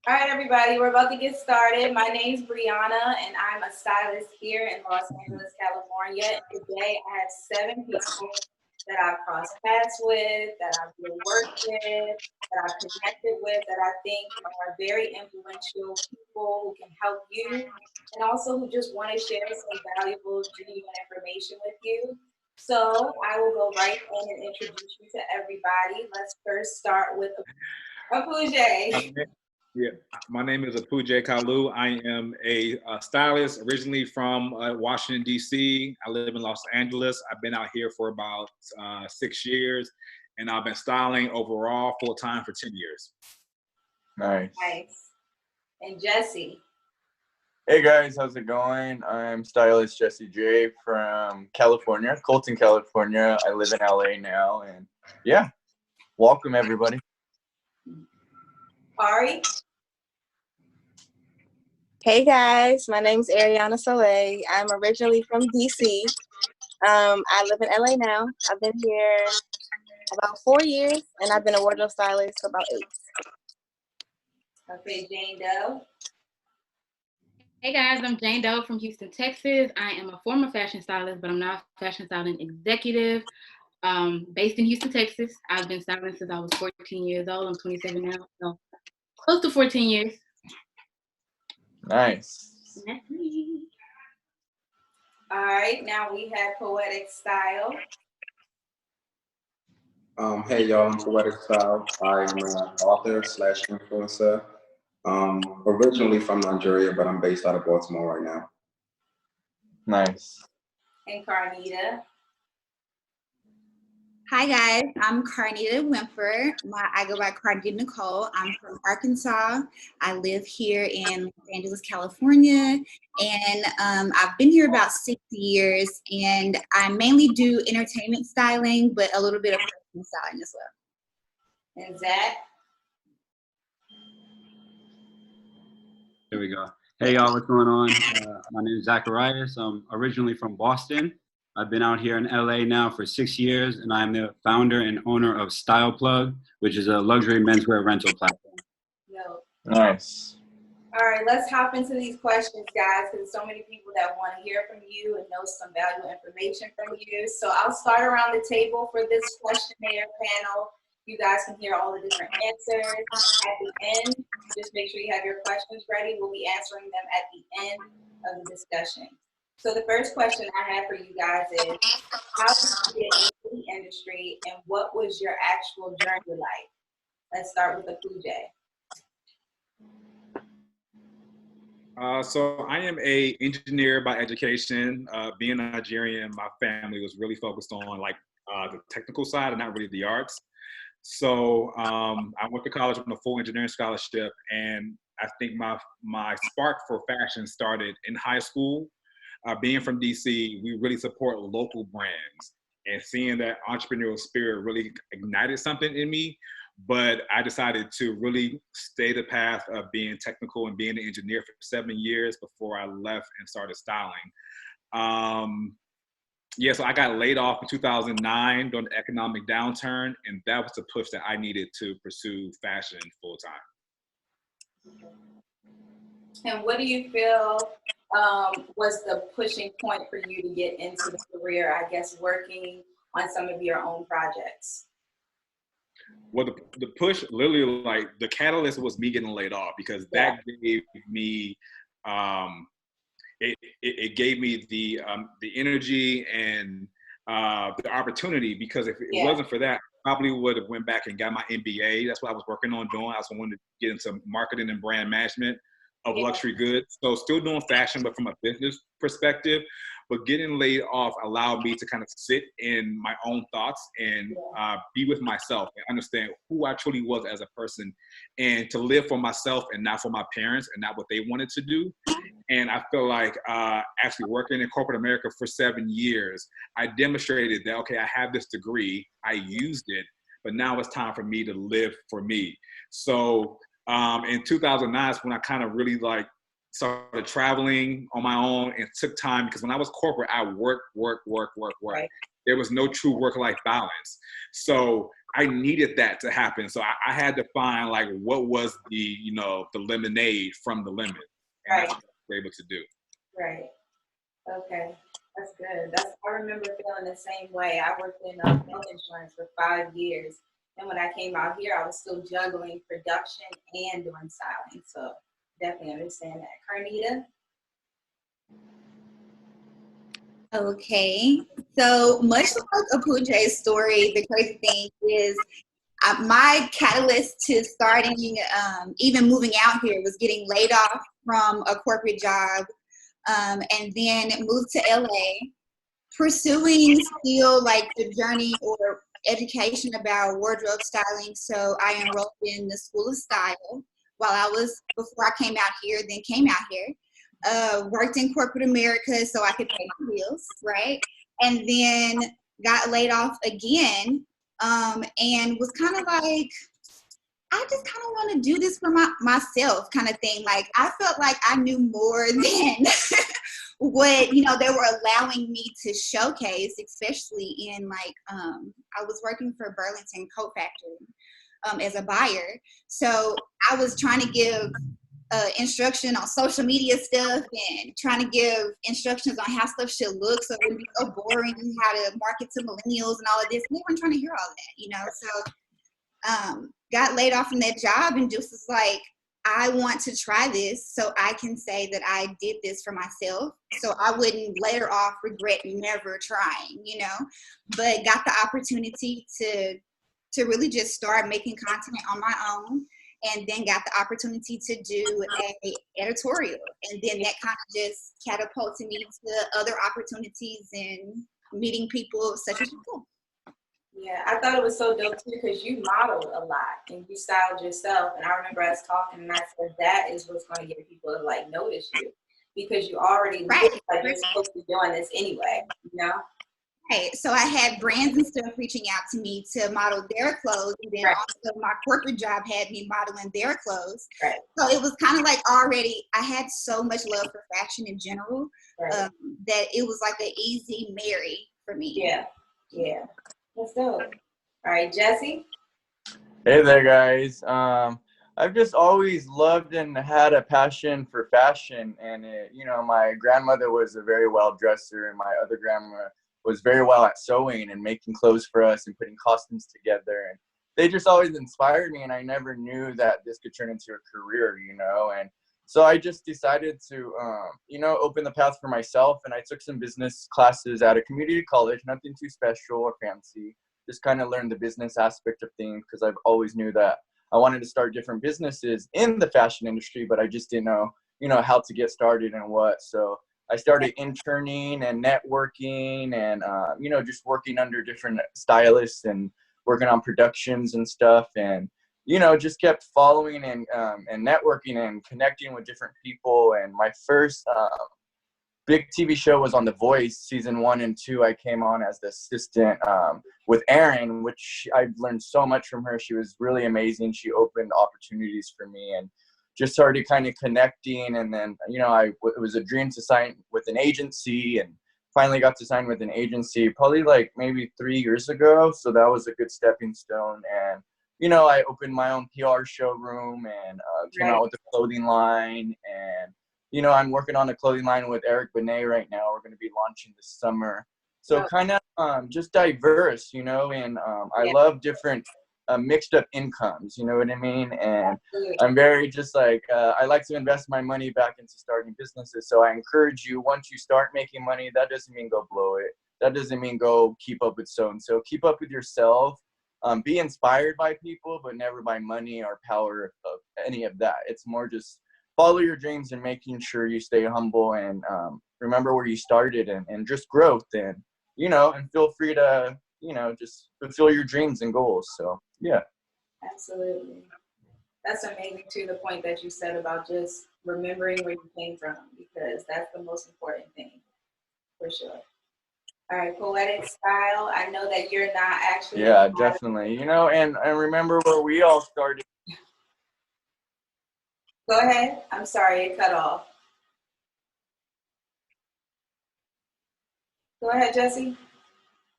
All right, everybody, we're about to get started. My name's Brianna, and I'm a stylist here in Los Angeles, California. Today, I have 7 people that I've crossed paths with, that I've worked with, that I've connected with, that I think are very influential people who can help you, and also who just want to share some valuable, genuine information with you. So I will go right in and introduce you to everybody. Let's first start with Apuje. Okay. Yeah, my name is Apuje Kalu. I am a stylist originally from Washington, D.C. I live in Los Angeles. I've been out here for about 6 years, and I've been styling overall full-time for 10 years. Nice. Nice. And Jesse. Hey guys, how's it going? I'm stylist Jesse J from California, Colton, California. I live in LA now, and yeah, welcome everybody. Ari. Hey guys, my name's Ariana Soleil. I'm originally from DC. I live in LA now. I've been here about 4 years, and I've been a wardrobe stylist for about 8. Okay, Jane Doe. Hey guys, I'm Jane Doe from Houston, Texas. I am a former fashion stylist, but I'm now a fashion styling executive based in Houston, Texas. I've been styling since I was 14 years old. I'm 27 now, so close to 14 years. Nice. That's me. All right, now we have Poetic Style. Hey y'all, I'm Poetic Style. I am an author slash influencer. Originally from Nigeria, but I'm based out of Baltimore right now. Nice. And Carnita. Hi guys, I'm Carnita Wimper. I go by Carnita Nicole. I'm from Arkansas. I live here in Los Angeles, California, and I've been here about 6 years. And I mainly do entertainment styling, but a little bit of personal styling as well. And Zach. There we go. Hey y'all, what's going on? My name is Zacharias. I'm originally from Boston. I've been out here in LA now for 6 years, and I'm the founder and owner of Style Plug, which is a luxury menswear rental platform. Yo. Nice. All right, let's hop into these questions, guys, because so many people that want to hear from you and know some valuable information from you. So I'll start around the table for this questionnaire panel. You guys can hear all the different answers. At the end, just make sure you have your questions ready. We'll be answering them at the end of the discussion. So the first question I have for you guys is, how did you get into the industry and what was your actual journey like? Let's start with the Apuje. So I am a engineer by education. Being Nigerian, my family was really focused on the technical side and not really the arts. So I went to college on a full engineering scholarship, and I think my spark for fashion started in high school. Being from DC, we really support local brands, and seeing that entrepreneurial spirit really ignited something in me. But I decided to really stay the path of being technical and being an engineer for 7 years before I left and started styling. So I got laid off in 2009 during the economic downturn, and that was the push that I needed to pursue fashion full time. And what do you feel was the pushing point for you to get into the career, I guess, working on some of your own projects? Well, the push, literally, the catalyst was me getting laid off, because that gave me, it gave me the energy and the opportunity, because if it wasn't for that, I probably would have went back and got my MBA. That's what I was working on doing. I also wanted to get into marketing and brand management of luxury goods. So still doing fashion, but from a business perspective. But getting laid off allowed me to kind of sit in my own thoughts and be with myself and understand who I truly was as a person, and to live for myself and not for my parents and not what they wanted to do. And I feel like actually working in corporate America for 7 years, I demonstrated that, okay, I have this degree, I used it, but now it's time for me to live for me. So in 2009 is when I kind of really started traveling on my own and took time, because when I was corporate, I worked. Right. There was no true work-life balance. So I needed that to happen. So I had to find like what was the lemonade from the lemon. And Right. that's what we were able to do. Right. Okay. That's good. I remember feeling the same way. I worked in health insurance for 5 years. And when I came out here, I was still juggling production and doing styling. So definitely understand that. Carnita? Okay, so much like Apuja's story, the crazy thing is my catalyst to starting, even moving out here, was getting laid off from a corporate job, and then moved to LA, pursuing still like the journey or education about wardrobe styling. So I enrolled in the School of Style before I came out here, then came out here. Worked in corporate America so I could pay my bills, right? And then got laid off again, and was kind of like, I just kind of want to do this for myself kind of thing. Like, I felt like I knew more than what, they were allowing me to showcase, especially in like, I was working for Burlington Coat Factory as a buyer. So I was trying to give instruction on social media stuff and trying to give instructions on how stuff should look so it wouldn't be so boring, how to market to millennials and all of this. And they weren't trying to hear all that, So got laid off from that job and just was like, I want to try this so I can say that I did this for myself, so I wouldn't later off regret never trying, but got the opportunity to really just start making content on my own. And then got the opportunity to do a editorial. And then that kind of just catapulted me to other opportunities and meeting people such as you. Yeah, I thought it was so dope too, because you modeled a lot and you styled yourself. And I remember us talking and I said, that is what's going to get people to like notice you, because you already look like you're supposed to be doing this anyway, Right. So I had brands and stuff reaching out to me to model their clothes, and then also my corporate job had me modeling their clothes. Right. So it was kind of like already, I had so much love for fashion in general, that it was like an easy marry for me. Yeah. That's dope. All right, Jesse? Hey there, guys. I've just always loved and had a passion for fashion, and my grandmother was a very well dresser, and my other grandma was very well at sewing and making clothes for us and putting costumes together. And they just always inspired me, and I never knew that this could turn into a career, and so I just decided to, open the path for myself. And I took some business classes at a community college, nothing too special or fancy, just kind of learned the business aspect of things, because I've always knew that I wanted to start different businesses in the fashion industry, but I just didn't know, how to get started and what. So I started interning and networking and, just working under different stylists and working on productions and stuff. And, just kept following and networking and connecting with different people. And my first big TV show was on The Voice, season 1 and 2. I came on as the assistant with Erin, which I learned so much from her. She was really amazing. She opened opportunities for me and just started kind of connecting. And then, it was a dream to sign with an agency, and finally got to sign with an agency probably like maybe 3 years ago. So that was a good stepping stone. And, I opened my own PR showroom and came out with a clothing line. And, I'm working on a clothing line with Eric Benet right now. We're going to be launching this summer. So kind of just diverse, and I love different mixed up incomes, you know what I mean? And I'm very just like, I like to invest my money back into starting businesses. So I encourage you, once you start making money, that doesn't mean go blow it. That doesn't mean go keep up with so-and-so. Keep up with yourself. Be inspired by people, but never by money or power of any of that. It's more just follow your dreams and making sure you stay humble and remember where you started and just growth and, and feel free to, just fulfill your dreams and goals. So, yeah. Absolutely. That's amazing too, the point that you said about just remembering where you came from, because that's the most important thing, for sure. All right, poetic style. I know that you're not actually. Yeah, definitely. And remember where we all started. Go ahead. I'm sorry, it cut off. Go ahead, Jesse.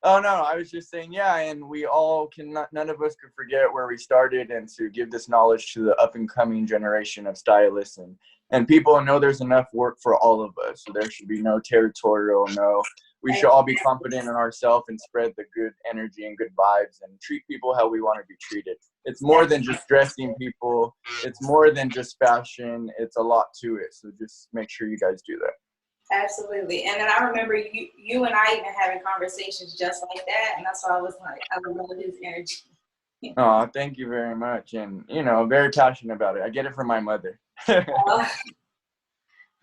Oh, no, I was just saying, yeah, and we all none of us could forget where we started, and to give this knowledge to the up-and-coming generation of stylists. And people know there's enough work for all of us, so there should be no territorial, we should all be confident in ourselves and spread the good energy and good vibes and treat people how we want to be treated. It's more than just dressing people. It's more than just fashion. It's a lot to it, so just make sure you guys do that. Absolutely. And then I remember you and I even having conversations just like that. And that's why I was like, I love his energy. Oh, thank you very much. And, very passionate about it. I get it from my mother. All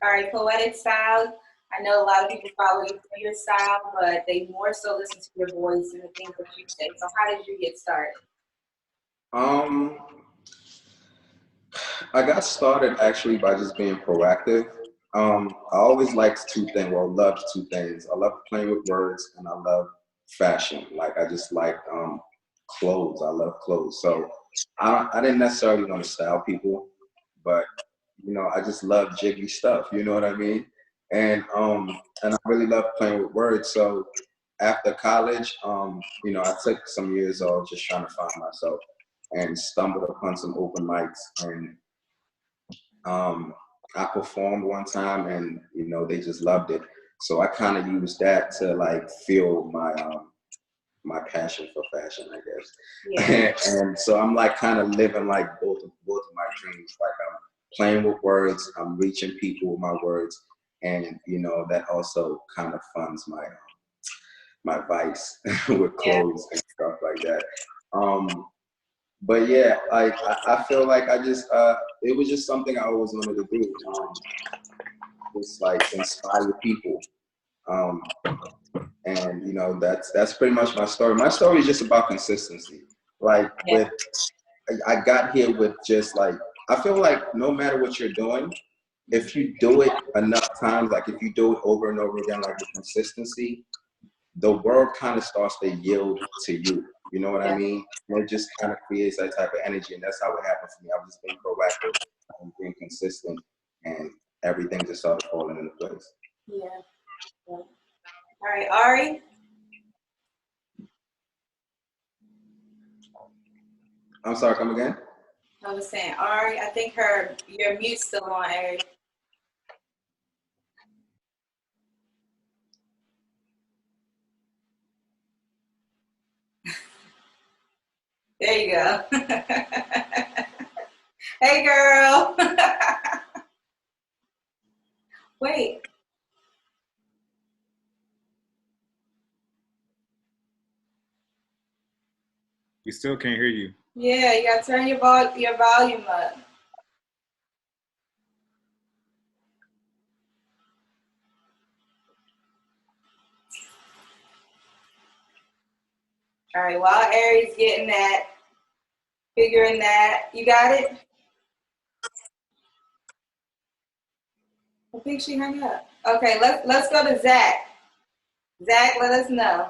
right, poetic style. I know a lot of people follow your style, but they more so listen to your voice and the things that you say. So how did you get started? I got started actually by just being proactive. I always liked two things, well, loved two things. I love playing with words and I love fashion. Like I just like clothes. I love clothes. So I didn't necessarily want to style people, but I just love jiggy stuff. You know what I mean? And I really love playing with words. So after college, I took some years off just trying to find myself and stumbled upon some open mics, and I performed one time, and they just loved it. So I kind of used that to like fuel my passion for fashion, I guess. Yeah. And so I'm like kind of living like both of my dreams. Like I'm playing with words, I'm reaching people with my words, and that also kind of funds my vice with clothes and stuff like that. But yeah, like I feel like I just it was just something I always wanted to do. Just like inspire people. And that's pretty much my story. My story is just about consistency. Like I got here with just like, I feel like no matter what you're doing, if you do it enough times, like if you do it over and over again, like with consistency, the world kind of starts to yield to you. You know what I mean? And it just kind of creates that type of energy, and that's how it happened for me. I was just being proactive and being consistent, and everything just started falling into place. Yeah. All right, Ari. I'm sorry, come again? I was saying, Ari, I think your mute's still on, Ari. There you go. Hey, girl. Wait. We still can't hear you. Yeah, you gotta turn your volume up. All right, while Ari's getting that, figuring that, you got it? I think she hung up. Okay, let's go to Zach. Zach, let us know.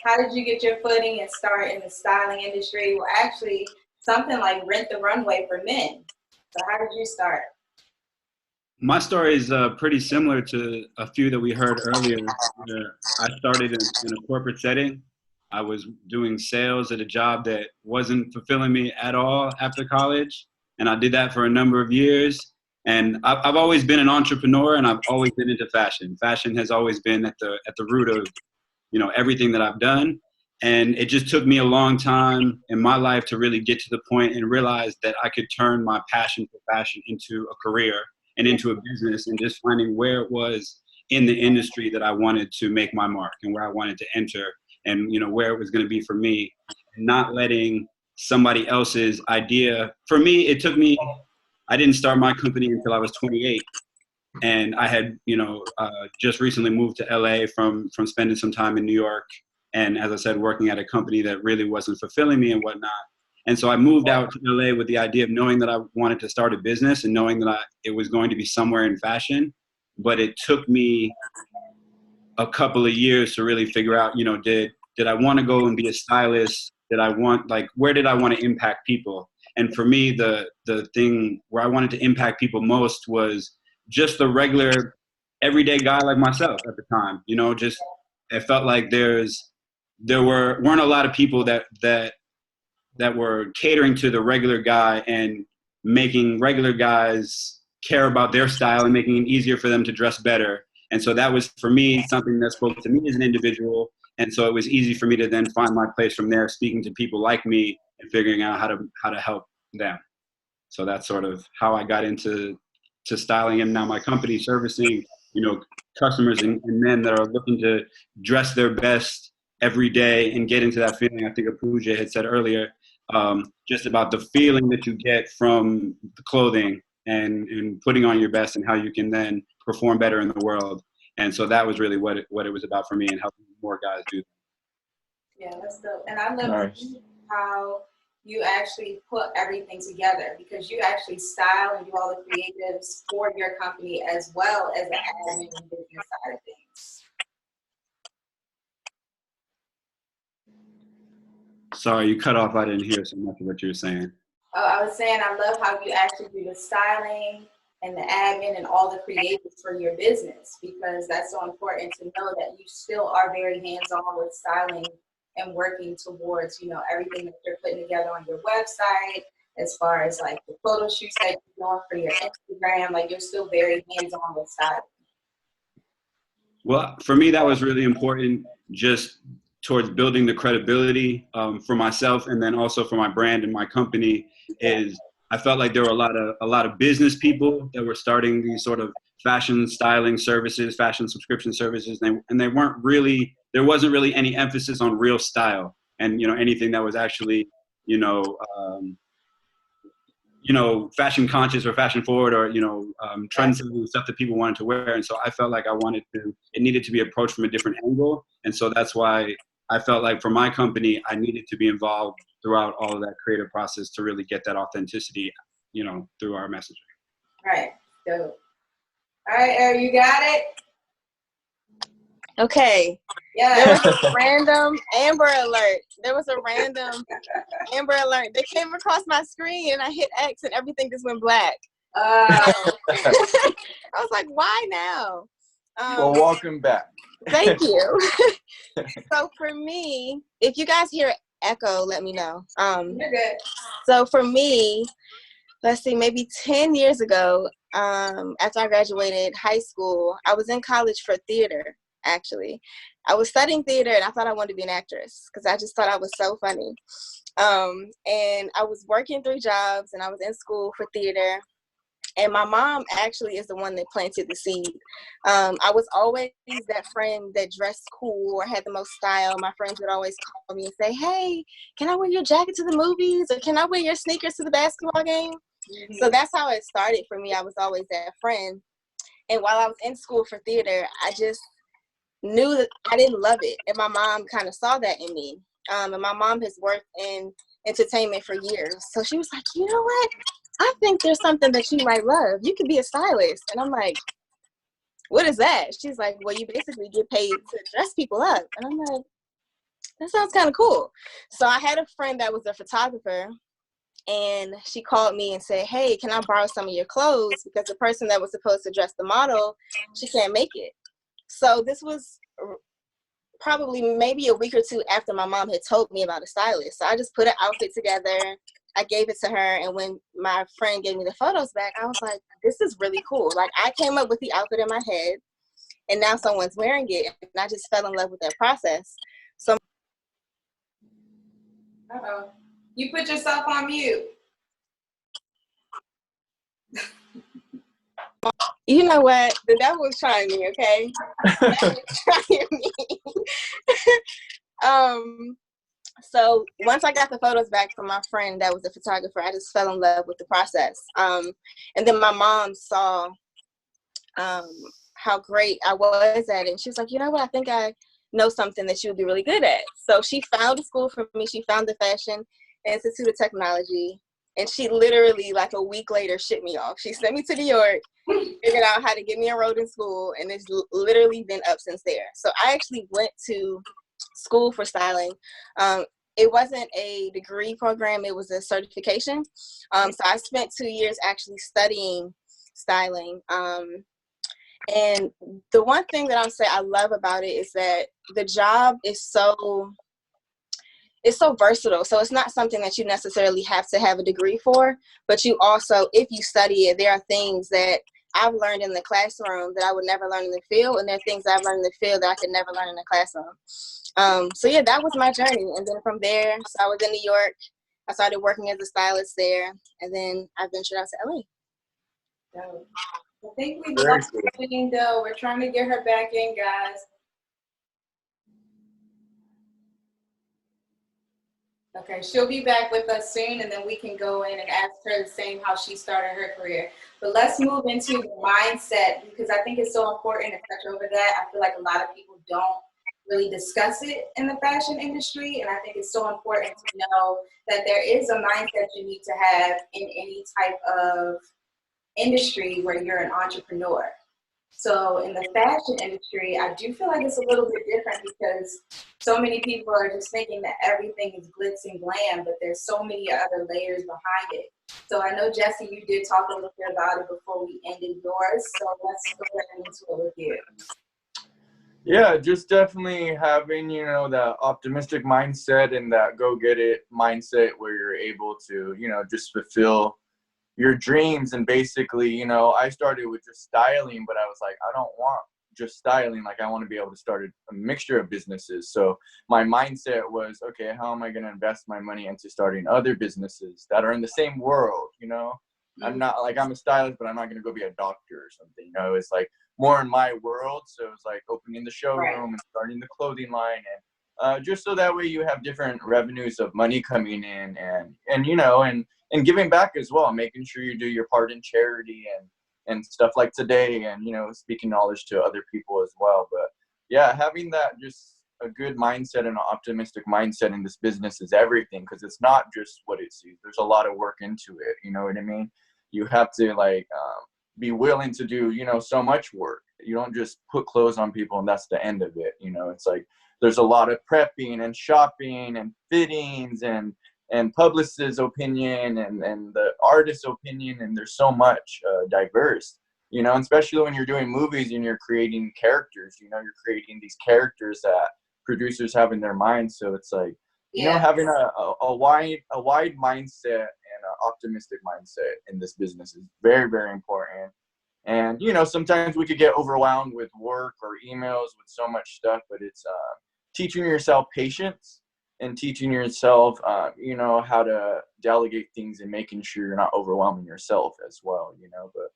How did you get your footing and start in the styling industry? Well, actually, something like Rent the Runway for men. So how did you start? My story is pretty similar to a few that we heard earlier. I started in a corporate setting. I was doing sales at a job that wasn't fulfilling me at all after college. And I did that for a number of years. And I've always been an entrepreneur, and I've always been into fashion. Fashion has always been at the root of, everything that I've done. And it just took me a long time in my life to really get to the point and realize that I could turn my passion for fashion into a career and into a business, and just finding where it was in the industry that I wanted to make my mark and where I wanted to enter, and where it was going to be for me, not letting somebody else's idea. For me, it took me, I didn't start my company until I was 28. And I had, just recently moved to LA from spending some time in New York. And as I said, working at a company that really wasn't fulfilling me and whatnot. And so I moved out to LA with the idea of knowing that I wanted to start a business and knowing that it was going to be somewhere in fashion. But it took me a couple of years to really figure out, did I want to go and be a stylist? Where did I want to impact people? And for me, the thing where I wanted to impact people most was just the regular, everyday guy like myself at the time, just it felt like there weren't a lot of people that were catering to the regular guy and making regular guys care about their style and making it easier for them to dress better. And so that was, for me, something that spoke to me as an individual. And so it was easy for me to then find my place from there, speaking to people like me and figuring out how to help them. So that's sort of how I got into styling, and now my company servicing, customers and men that are looking to dress their best every day and get into that feeling. I think Apuja had said earlier, just about the feeling that you get from the clothing and putting on your best, and how you can then perform better in the world. And so that was really what it was about for me, and helping more guys do that. Yeah, that's dope. And I love how you actually put everything together, because you actually style and do all the creatives for your company as well as the admin and business side of things. Sorry, you cut off. I didn't hear so much of what you were saying. Oh, I was saying I love how you actually do the styling and the admin and all the creatives for your business, because that's so important to know that you still are very hands-on with styling and working towards, everything that you're putting together on your website, as far as like the photo shoots that you're doing for your Instagram. Like, you're still very hands-on with styling. Well, for me, that was really important, just towards building the credibility for myself, and then also for my brand and my company. Is I felt like there were a lot of business people that were starting these sort of fashion styling services, fashion subscription services, and they weren't really, there wasn't really any emphasis on real style and anything that was actually fashion conscious or fashion forward, or trends and stuff that people wanted to wear. And so I felt like it needed to be approached from a different angle. And so that's why I felt like for my company, I needed to be involved throughout all of that creative process to really get that authenticity, through our messaging. Right. Dope. All right, Eric, you got it? Okay. Yeah. There was a random Amber Alert. That came across my screen, and I hit X and everything just went black. I was like, why now? Well, welcome back. Thank you. So for me, if you guys hear echo, let me know. You're good. So for me, let's see, maybe 10 years ago, after I graduated high school, I was in college for theater, actually. I was studying theater, and I thought I wanted to be an actress because I just thought I was so funny. And I was working 3 jobs, and I was in school for theater. And my mom actually is the one that planted the seed. I was always that friend that dressed cool or had the most style. My friends would always call me and say, hey, can I wear your jacket to the movies? Or can I wear your sneakers to the basketball game? Mm-hmm. So that's how it started for me. I was always that friend. And while I was in school for theater, I just knew that I didn't love it. And my mom kind of saw that in me. And my mom has worked in entertainment for years. So she was like, you know what? I think there's something that you might love. You could be a stylist. And I'm like, what is that? She's like, well, you basically get paid to dress people up. And I'm like, that sounds kind of cool. So I had a friend that was a photographer, and she called me and said, hey, can I borrow some of your clothes? Because the person that was supposed to dress the model, she can't make it. So this was probably maybe a week or 2 after my mom had told me about a stylist. So I just put an outfit together. I gave it to her, and when my friend gave me the photos back, I was like, this is really cool. Like, I came up with the outfit in my head, and now someone's wearing it, and I just fell in love with that process. So, uh-oh. You put yourself on mute. You know what? The devil was trying me, okay? The devil was trying me. So once I got the photos back from my friend that was a photographer, I just fell in love with the process. And then my mom saw how great I was at it. And she was like, you know what? I think I know something that you would be really good at. So she found a school for me. She found the Fashion Institute of Technology. And she literally, like a week later, shipped me off. She sent me to New York, figured out how to get me enrolled in school, and it's literally been up since there. So I actually went to school for styling. It wasn't a degree program, it was a certification. So I spent 2 years actually studying styling. And the one thing that I'll say I love about it is that the job is so versatile. So it's not something that you necessarily have to have a degree for, but you also, if you study it, there are things that I've learned in the classroom that I would never learn in the field, and there are things I've learned in the field that I could never learn in the classroom. So yeah, that was my journey. And then from there, so I was in New York. I started working as a stylist there, and then I ventured out to LA. So, I think we lost Jane Doe. We're trying to get her back in, guys. Okay, she'll be back with us soon, and then we can go in and ask her the same how she started her career. But let's move into the mindset, because I think it's so important to touch over that. I feel like a lot of people don't really discuss it in the fashion industry, and I think it's so important to know that there is a mindset you need to have in any type of industry where you're an entrepreneur. So in the fashion industry, I do feel like it's a little bit different because so many people are just thinking that everything is glitz and glam, but there's so many other layers behind it. So I know, Jesse, you did talk a little bit about it before we ended yours. So let's go ahead into it with you. Yeah, just definitely having, you know, that optimistic mindset and that go-get-it mindset where you're able to, you know, just fulfill your dreams. And basically, you know, I started with just styling, but I was like, I don't want just styling. Like, I want to be able to start a mixture of businesses. So my mindset was, okay, how am I going to invest my money into starting other businesses that are in the same world? You know, I'm not like, I'm a stylist, but I'm not going to go be a doctor or something. You know, it's like more in my world. So it's like opening the showroom and starting the clothing line, and just so that way you have different revenues of money coming in, and you know, and giving back as well, making sure you do your part in charity and stuff like today, and, you know, speaking knowledge to other people as well. But yeah, having that just a good mindset and an optimistic mindset in this business is everything, because it's not just what it sees. There's a lot of work into it. You know what I mean? You have to like be willing to do, you know, so much work. You don't just put clothes on people and that's the end of it. You know, it's like there's a lot of prepping and shopping and fittings and publicist's opinion and the artist's opinion, and there's so much diverse, you know, especially when you're doing movies and you're creating characters. You know, you're creating these characters that producers have in their minds. So it's like, you know, having a wide mindset and an optimistic mindset in this business is very, very important. And, you know, sometimes we could get overwhelmed with work or emails with so much stuff, but it's teaching yourself patience and teaching yourself, you know, how to delegate things and making sure you're not overwhelming yourself as well, you know. But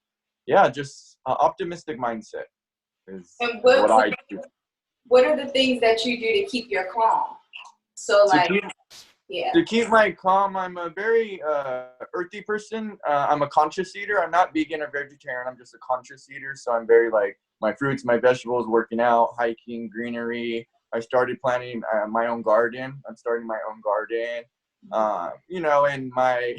yeah, just an optimistic mindset is what I do. What are the things that you do to keep your calm? So like, to keep my calm, I'm a very earthy person. I'm a conscious eater. I'm not vegan or vegetarian. I'm just a conscious eater. So I'm very like my fruits, my vegetables, working out, hiking, greenery. I started planting my own garden. I'm starting my own garden. You know, and my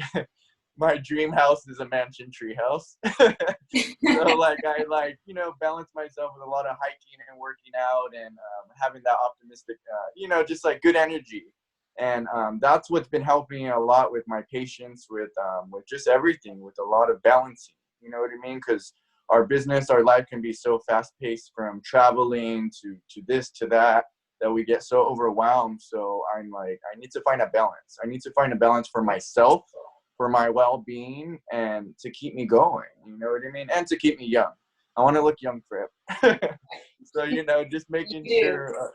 my dream house is a mansion tree house. So like I like, you know, balance myself with a lot of hiking and working out and having that optimistic, you know, just like good energy. And that's what's been helping me a lot with my patience, with just everything, with a lot of balancing. You know what I mean? Because our business, our life can be so fast paced, from traveling to this to that we get so overwhelmed. So I'm like, I need to find a balance. I need to find a balance for myself, for my well-being, and to keep me going. You know what I mean? And to keep me young. I want to look young forever. So, you know, just making sure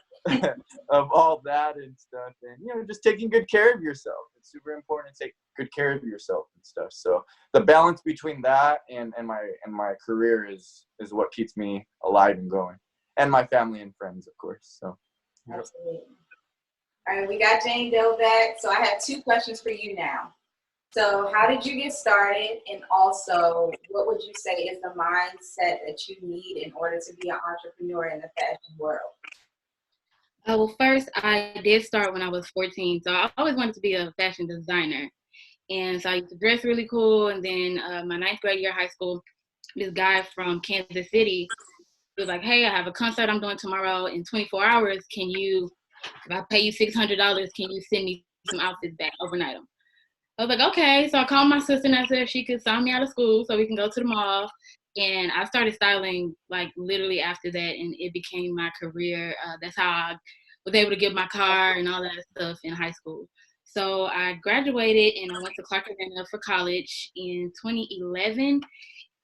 of all that and stuff, and, you know, just taking good care of yourself. It's super important to take good care of yourself and stuff. So the balance between that and my career is what keeps me alive and going, and my family and friends, of course. So absolutely. All right, we got Jane Doe back. So I have two questions for you now. So how did you get started? And also, what would you say is the mindset that you need in order to be an entrepreneur in the fashion world? Well, first, I did start when I was 14. So I always wanted to be a fashion designer. And so I used to dress really cool. And then my 9th grade year of high school, this guy from Kansas City was like, hey, I have a concert I'm doing tomorrow in 24 hours. Can you, if I pay you $600, can you send me some outfits back, overnight them? I was like, okay. So I called my sister and I said if she could sign me out of school so we can go to the mall. And I started styling like literally after that, and it became my career. That's how I was able to get my car and all that stuff in high school. So I graduated and I went to Clark Atlanta for college in 2011,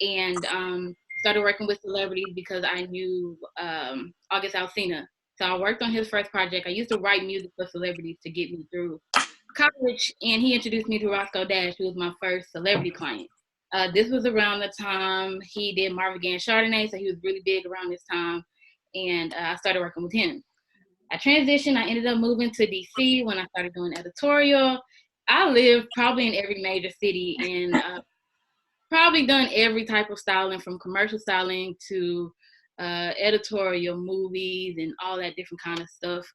and started working with celebrities because I knew August Alsina. So I worked on his first project. I used to write music for celebrities to get me through college, and he introduced me to Roscoe Dash, who was my first celebrity client. This was around the time he did Marvin Gaye and Chardonnay, so he was really big around this time, and I started working with him. I transitioned. I ended up moving to DC when I started doing editorial. I lived probably in every major city, and probably done every type of styling, from commercial styling to editorial, movies, and all that different kind of stuff.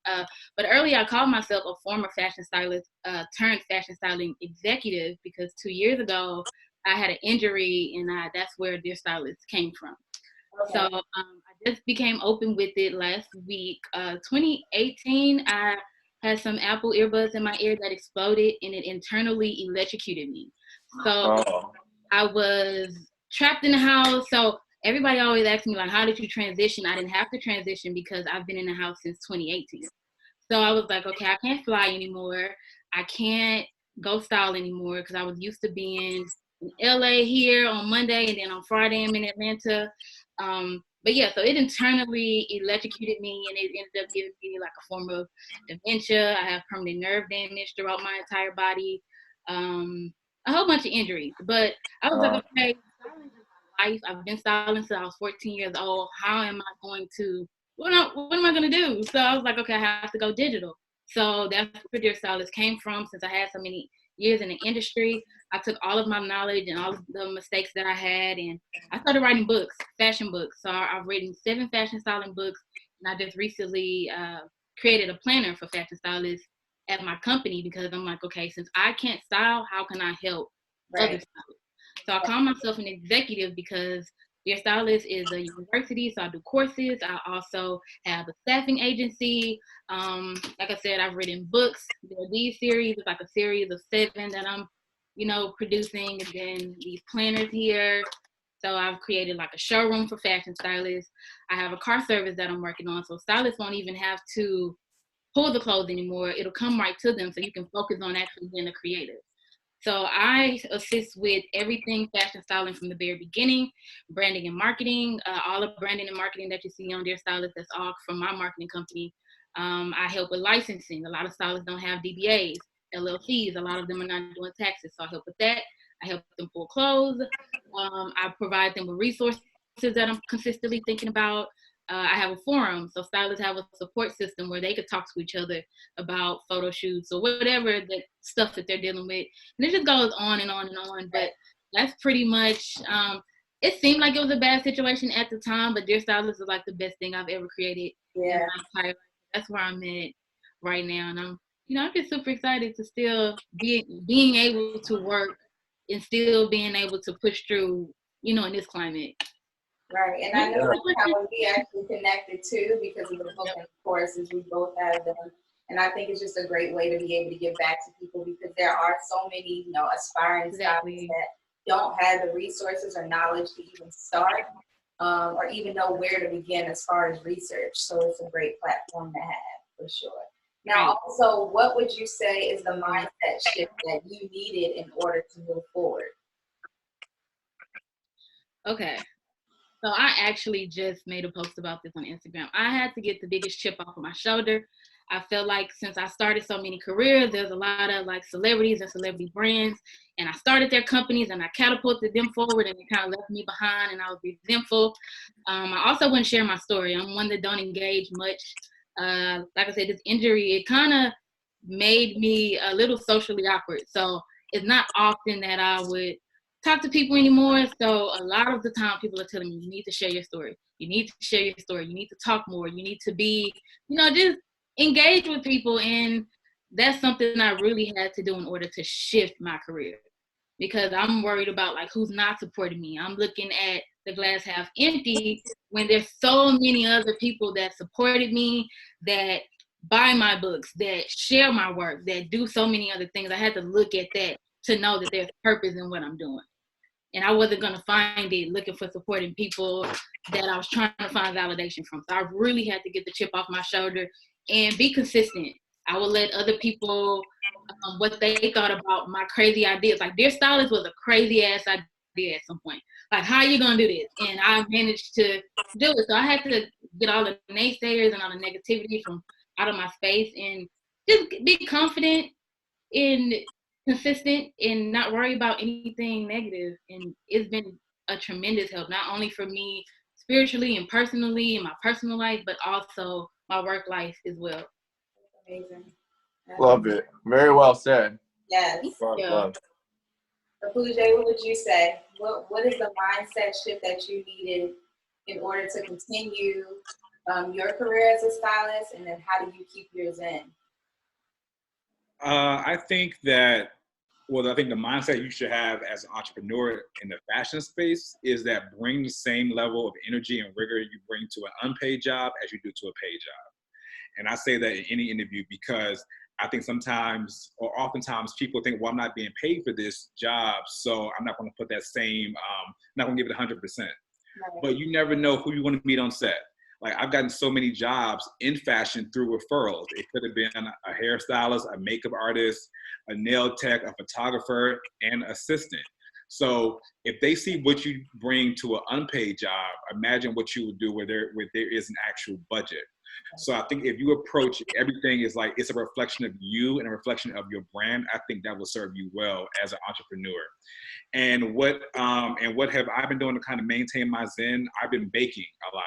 But early, I called myself a former fashion stylist turned fashion styling executive, because 2 years ago, I had an injury, and that's where Dear Stylist came from. Okay. So I just became open with it last week. 2018, I had some Apple earbuds in my ear that exploded, and it internally electrocuted me. So I was trapped in the house. So everybody always asks me, like, how did you transition? I didn't have to transition because I've been in the house since 2018. So I was like, okay, I can't fly anymore. I can't go style anymore, because I was used to being in LA here on Monday, and then on Friday I'm in Atlanta. But yeah, so it internally electrocuted me, and it ended up giving me like a form of dementia. I have permanent nerve damage throughout my entire body. A whole bunch of injuries. But I was like, okay, styling is my life. I've been styling since I was 14 years old. How am I going to, what am I going to do? So I was like, okay, I have to go digital. So that's where Dear Stylist came from. Since I had so many years in the industry, I took all of my knowledge and all of the mistakes that I had, and I started writing books, fashion books. So I've written 7 fashion styling books, and I just recently created a planner for fashion stylists at my company, because I'm like, okay, since I can't style, how can I help other stylists? So I call myself an executive because Dear Stylist is a university, so I do courses. I also have a staffing agency. Like I said, I've written books. These series is like a series of 7 that I'm, producing, and then these planners here. So I've created like a showroom for fashion stylists. I have a car service that I'm working on, so stylists won't even have to pull the clothes anymore. It'll come right to them, so you can focus on actually being a creative. So I assist with everything fashion styling from the very beginning, branding and marketing, all the branding and marketing that you see on Dear Stylist, that's all from my marketing company. I help with licensing. A lot of stylists don't have DBAs, LLCs. A lot of them are not doing taxes, so I help with that. I help them pull clothes. I provide them with resources that I'm consistently thinking about. I have a forum, so stylists have a support system where they could talk to each other about photo shoots or whatever the stuff that they're dealing with. And it just goes on and on and on. But that's pretty much, it seemed like it was a bad situation at the time, but Dear Stylist is like the best thing I've ever created in my entire life. That's where I'm at right now. And I'm just super excited to still being able to work and still being able to push through, in this climate. Right, and I know how we actually connected too, because of the book and courses, we both have them. And I think it's just a great way to be able to give back to people, because there are so many, aspiring stylists that don't have the resources or knowledge to even start, or even know where to begin as far as research. So it's a great platform to have, for sure. Now, also, what would you say is the mindset shift that you needed in order to move forward? Okay. So I actually just made a post about this on Instagram. I had to get the biggest chip off of my shoulder. I felt like since I started so many careers, there's a lot of like celebrities and celebrity brands, and I started their companies and I catapulted them forward, and they kind of left me behind, and I was resentful. I also wouldn't share my story. I'm one that don't engage much. Like I said, this injury, it kind of made me a little socially awkward. So it's not often that I would talk to people anymore. So a lot of the time people are telling me, you need to share your story. You need to share your story. You need to talk more. You need to be, just engage with people. And that's something I really had to do in order to shift my career, because I'm worried about like who's not supporting me. I'm looking at the glass half empty when there's so many other people that supported me, that buy my books, that share my work, that do so many other things. I had to look at that to know that there's purpose in what I'm doing. And I wasn't going to find it looking for supporting people that I was trying to find validation from. So I really had to get the chip off my shoulder and be consistent. I would let other people, what they thought about my crazy ideas. Like Dear Stylist was a crazy ass idea at some point. Like, how are you going to do this? And I managed to do it. So I had to get all the naysayers and all the negativity from out of my space and just be confident and consistent and not worry about anything negative. And it's been a tremendous help, not only for me spiritually and personally in my personal life, but also my work life as well. Amazing. Love it. Very well said. Yes. Love. So Pooja, what would you say? What is the mindset shift that you needed in order to continue your career as a stylist, and then how do you keep yours in? I think the mindset you should have as an entrepreneur in the fashion space is that bring the same level of energy and rigor you bring to an unpaid job as you do to a paid job. And I say that in any interview because I think sometimes or oftentimes people think, well, I'm not being paid for this job, so I'm not going to put that same, not going to give it 100%. Right. But you never know who you're going to meet on set. Like I've gotten so many jobs in fashion through referrals. It could have been a hairstylist, a makeup artist, a nail tech, a photographer, and assistant. So if they see what you bring to an unpaid job, imagine what you would do where there is an actual budget. So I think if you approach everything is like it's a reflection of you and a reflection of your brand, I think that will serve you well as an entrepreneur. And what have I been doing to kind of maintain my zen? I've been baking a lot.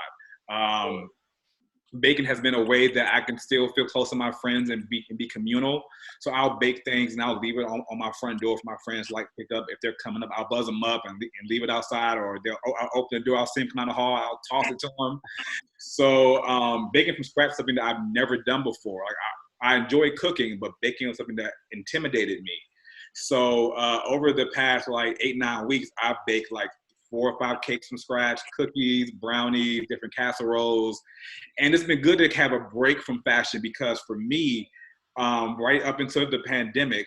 Baking has been a way that I can still feel close to my friends and be communal. So I'll bake things and I'll leave it on my front door for my friends to like pick up. If they're coming up, I'll buzz them up and leave it outside, or I'll open the door, I'll see them come out of the hall, I'll toss it to them. So baking from scratch is something that I've never done before. Like I enjoy cooking, but baking was something that intimidated me. So over the past like 8-9 weeks, I've baked like 4 or 5 cakes from scratch, cookies, brownies, different casseroles. And it's been good to have a break from fashion because for me, right up until the pandemic,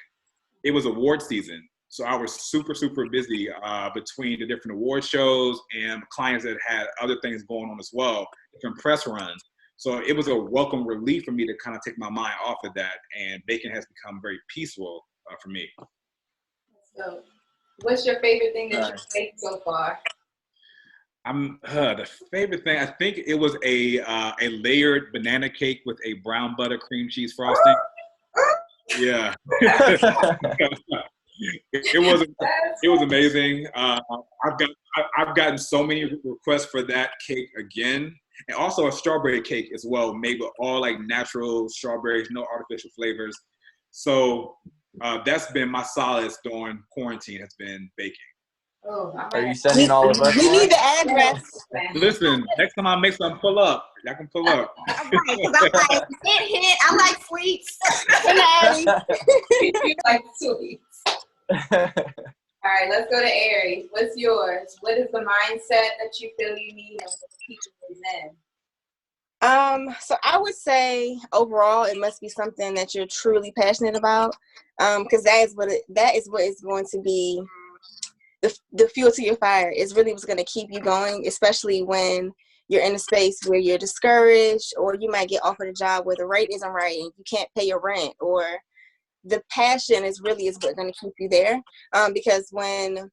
it was award season. So I was super, super busy between the different award shows and clients that had other things going on as well, different press runs. So it was a welcome relief for me to kind of take my mind off of that. And baking has become very peaceful for me. So what's your favorite thing that you've baked so far? The favorite thing, I think it was a layered banana cake with a brown butter cream cheese frosting. Yeah. It was amazing. I've gotten so many requests for that cake again, and also a strawberry cake as well, made with all like natural strawberries, no artificial flavors. So that's been my solace during quarantine, has been baking. Oh, are you sending all of us? We need the address. Listen, next time I make something, pull up. Y'all can pull up. I'm like, hint. I like sweets. You like sweets. All right, let's go to Aries. What's yours? What is the mindset that you feel you need and what keeps you zen? So I would say overall it must be something that you're truly passionate about, because that is what is going to be the fuel to your fire. Is really what's going to keep you going, especially when you're in a space where you're discouraged, or you might get offered a job where the rate isn't right and you can't pay your rent, or the passion is what's going to keep you there. Because when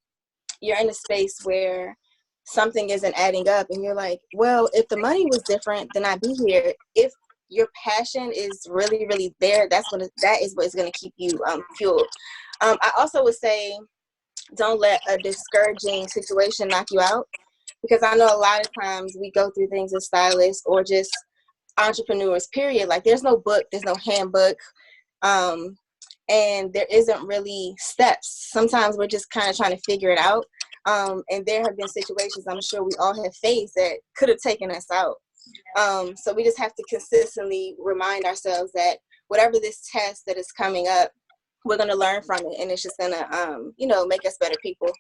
you're in a space where something isn't adding up and you're like, well, if the money was different, then I'd be here. If your passion is really, really there, that is what is going to keep you fueled. I also would say, don't let a discouraging situation knock you out, because I know a lot of times we go through things as stylists or just entrepreneurs, period. Like there's no book, there's no handbook, and there isn't really steps. Sometimes we're just kind of trying to figure it out. And there have been situations I'm sure we all have faced that could have taken us out. So we just have to consistently remind ourselves that whatever this test that is coming up, we're going to learn from it, and it's just going to, make us better people.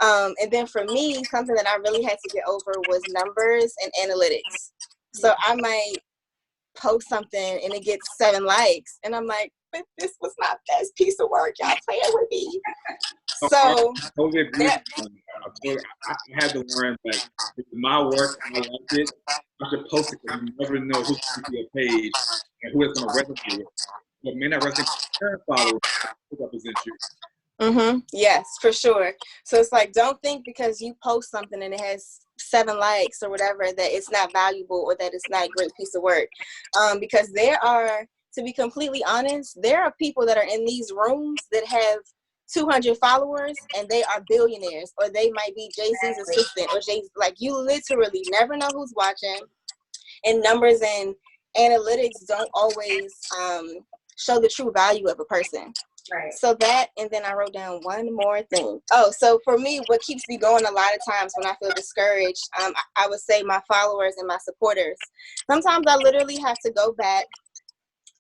And then for me, something that I really had to get over was numbers and analytics. So I might post something and it gets 7 likes, and I'm like, but this was my best piece of work. Y'all playing with me. So I had to learn that it's my work, I like it, I should post it because you never know who's going to see a page and who it's going to resonate with. But may not resonate with current followers to represent you. Yes, for sure. So it's like, don't think because you post something and it has 7 likes or whatever that it's not valuable or that it's not a great piece of work. Because there are, to be completely honest, there are people that are in these rooms that have 200 followers and they are billionaires, or they might be Jay-Z's assistant, or like, you literally never know who's watching. And numbers and analytics don't always show the true value of a person. Right. So that, and then I wrote down one more thing. Oh, so for me, what keeps me going a lot of times when I feel discouraged, I would say my followers and my supporters. Sometimes I literally have to go back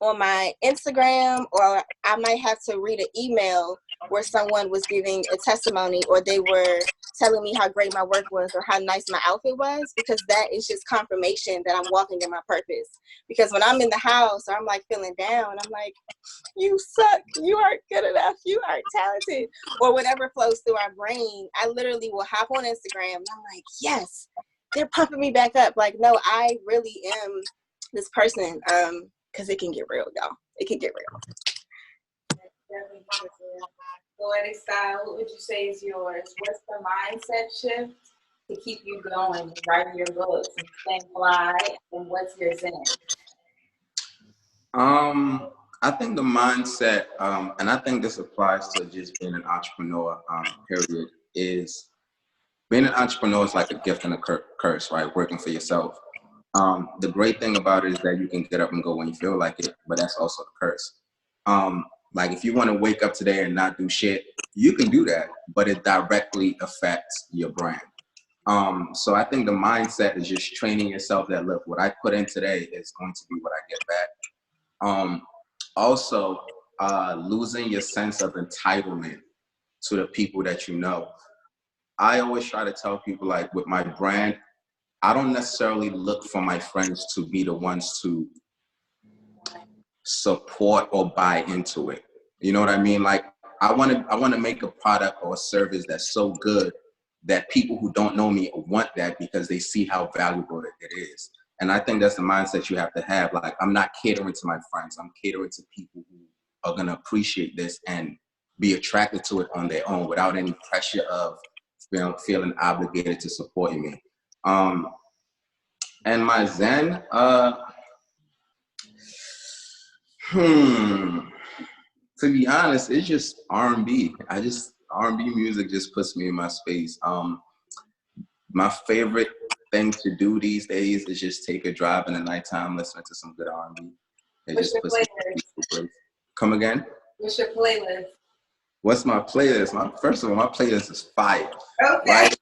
on my Instagram, or I might have to read an email where someone was giving a testimony, or they were telling me how great my work was or how nice my outfit was, because that is just confirmation that I'm walking in my purpose. Because when I'm in the house or I'm like feeling down, I'm like, you suck, you aren't good enough, you aren't talented, or whatever flows through our brain. I literally will hop on Instagram and I'm like, yes, they're pumping me back up. Like, no, I really am this person. Because it can get real, y'all. It can get real. Poetic style, what would you say is yours? What's the mindset shift to keep you going, writing your books and staying fly? And what's your zen? I think the mindset, and I think this applies to just being an entrepreneur, period, is being an entrepreneur is like a gift and a curse, right? Working for yourself. The great thing about it is that you can get up and go when you feel like it, but that's also the curse. Like, if you want to wake up today and not do shit, you can do that, but it directly affects your brand. So I think the mindset is just training yourself that, look, what I put in today is going to be what I get back. Also, losing your sense of entitlement to the people that you know. I always try to tell people, like, with my brand, I don't necessarily look for my friends to be the ones to support or buy into it. You know what I mean? Like, I want to make a product or a service that's so good that people who don't know me want that because they see how valuable it is. And I think that's the mindset you have to have. Like, I'm not catering to my friends. I'm catering to people who are going to appreciate this and be attracted to it on their own without any pressure of feeling obligated to support me. And my zen, to be honest, it's just R&B. R&B music just puts me in my space. My favorite thing to do these days is just take a drive in the nighttime, listening to some good R&B. What's your playlist? Come again? What's your playlist? What's my playlist? First of all, my playlist is fire. Okay. Right?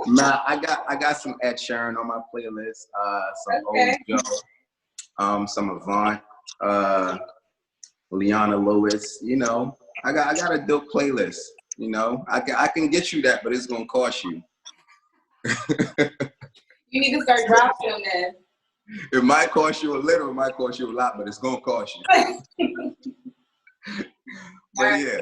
Nah, I got some Ed Sheeran on my playlist. Some Old Joe, some Avant, Leona Lewis. You know, I got a dope playlist. You know, I can get you that, but it's gonna cost you. You need to start dropping them then. It might cost you a little, it might cost you a lot, but it's gonna cost you. But yeah.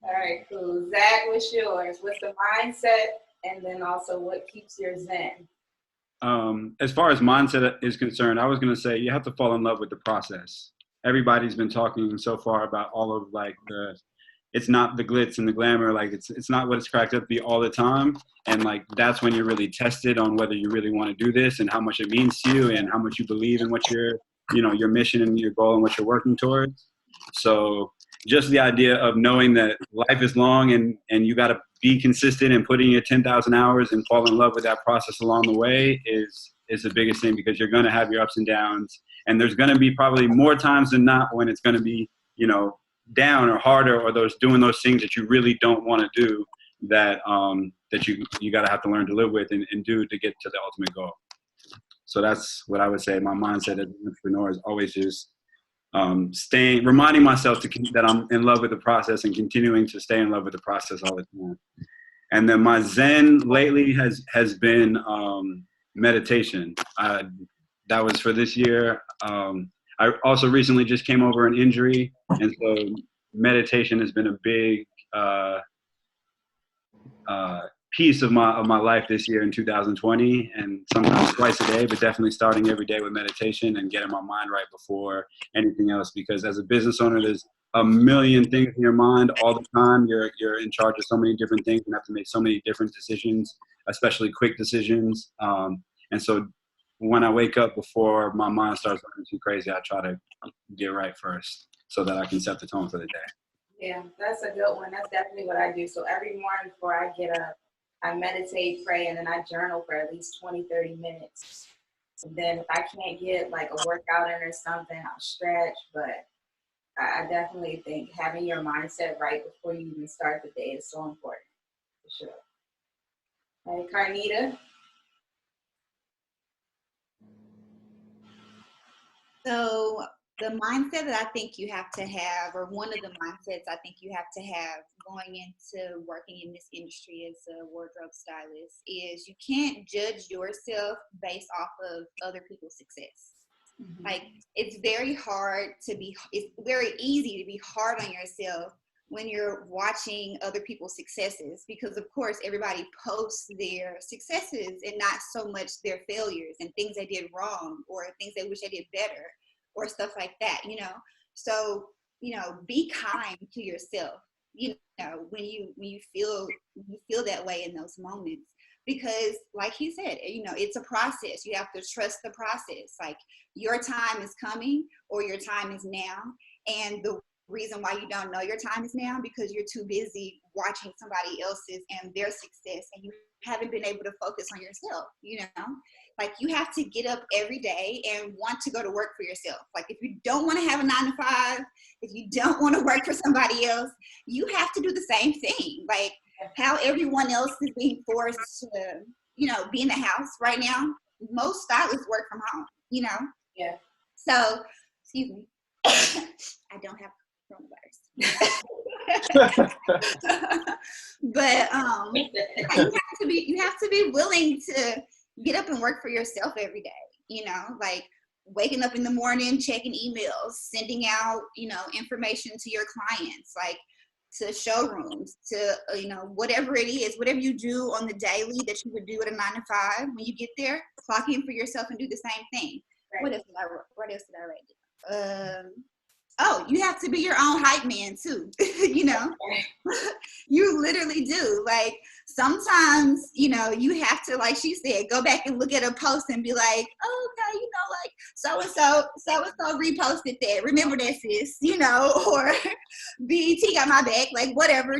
All right, cool. Zach, what's yours? What's the mindset, and then also what keeps your zen? As far as mindset is concerned, I was going to say you have to fall in love with the process. Everybody's been talking so far about all of, like, it's not the glitz and the glamour, like it's not what it's cracked up to be all the time. And, like, that's when you're really tested on whether you really want to do this and how much it means to you and how much you believe in what your mission and your goal and what you're working towards. So just the idea of knowing that life is long and you got to be consistent and put in your 10,000 hours and fall in love with that process along the way is the biggest thing, because you're going to have your ups and downs. And there's going to be probably more times than not when it's going to be, down or harder, or doing those things that you really don't want to do that you got to have to learn to live with and do to get to the ultimate goal. So that's what I would say. My mindset as an entrepreneur is always just reminding myself that I'm in love with the process and continuing to stay in love with the process all the time. And then my zen lately has been meditation. That was for this year. I also recently just came over an injury, and so meditation has been a big piece of my life this year in 2020, and sometimes twice a day, but definitely starting every day with meditation and getting my mind right before anything else. Because as a business owner, there's a million things in your mind all the time. You're in charge of so many different things and have to make so many different decisions, especially quick decisions. And so when I wake up, before my mind starts going too crazy, I try to get right first so that I can set the tone for the day. Yeah, that's a good one. That's definitely what I do. So every morning before I get up, I meditate, pray, and then I journal for at least 20, 30 minutes. And then if I can't get like a workout in or something, I'll stretch. But I definitely think having your mindset right before you even start the day is so important, for sure. Hey, Carnita. So the mindset that I think you have to have, or one of the mindsets I think you have to have going into working in this industry as a wardrobe stylist, is you can't judge yourself based off of other people's success. Mm-hmm. Like, it's very easy to be hard on yourself when you're watching other people's successes, because of course everybody posts their successes and not so much their failures and things they did wrong or things they wish they did better or stuff like that, you know. So, you know, be kind to yourself, you know, when you feel that way in those moments, because like he said, you know, it's a process. You have to trust the process. Like, your time is coming, or your time is now. And the reason why you don't know your time is now, because you're too busy watching somebody else's and their success, and you haven't been able to focus on yourself, you know. Like, you have to get up every day and want to go to work for yourself. Like, if you don't want to have a 9-to-5, if you don't want to work for somebody else, you have to do the same thing. Like, how everyone else is being forced to, you know, be in the house right now. Most stylists work from home, you know. Yeah. So, excuse me, I don't have coronavirus. But you have to be willing to get up and work for yourself every day, you know, like waking up in the morning, checking emails, sending out, you know, information to your clients, like to showrooms, to, you know, whatever it is, whatever you do on the daily that you would do at a 9-to-5, when you get there, clock in for yourself and do the same thing. Right. What else did I write? Oh, you have to be your own hype man too, you know. You literally do. Like, sometimes, you know, you have to, like she said, go back and look at a post and be like, oh, okay, you know, like so-and-so reposted that. Remember that, sis, you know, or BET got my back, like whatever,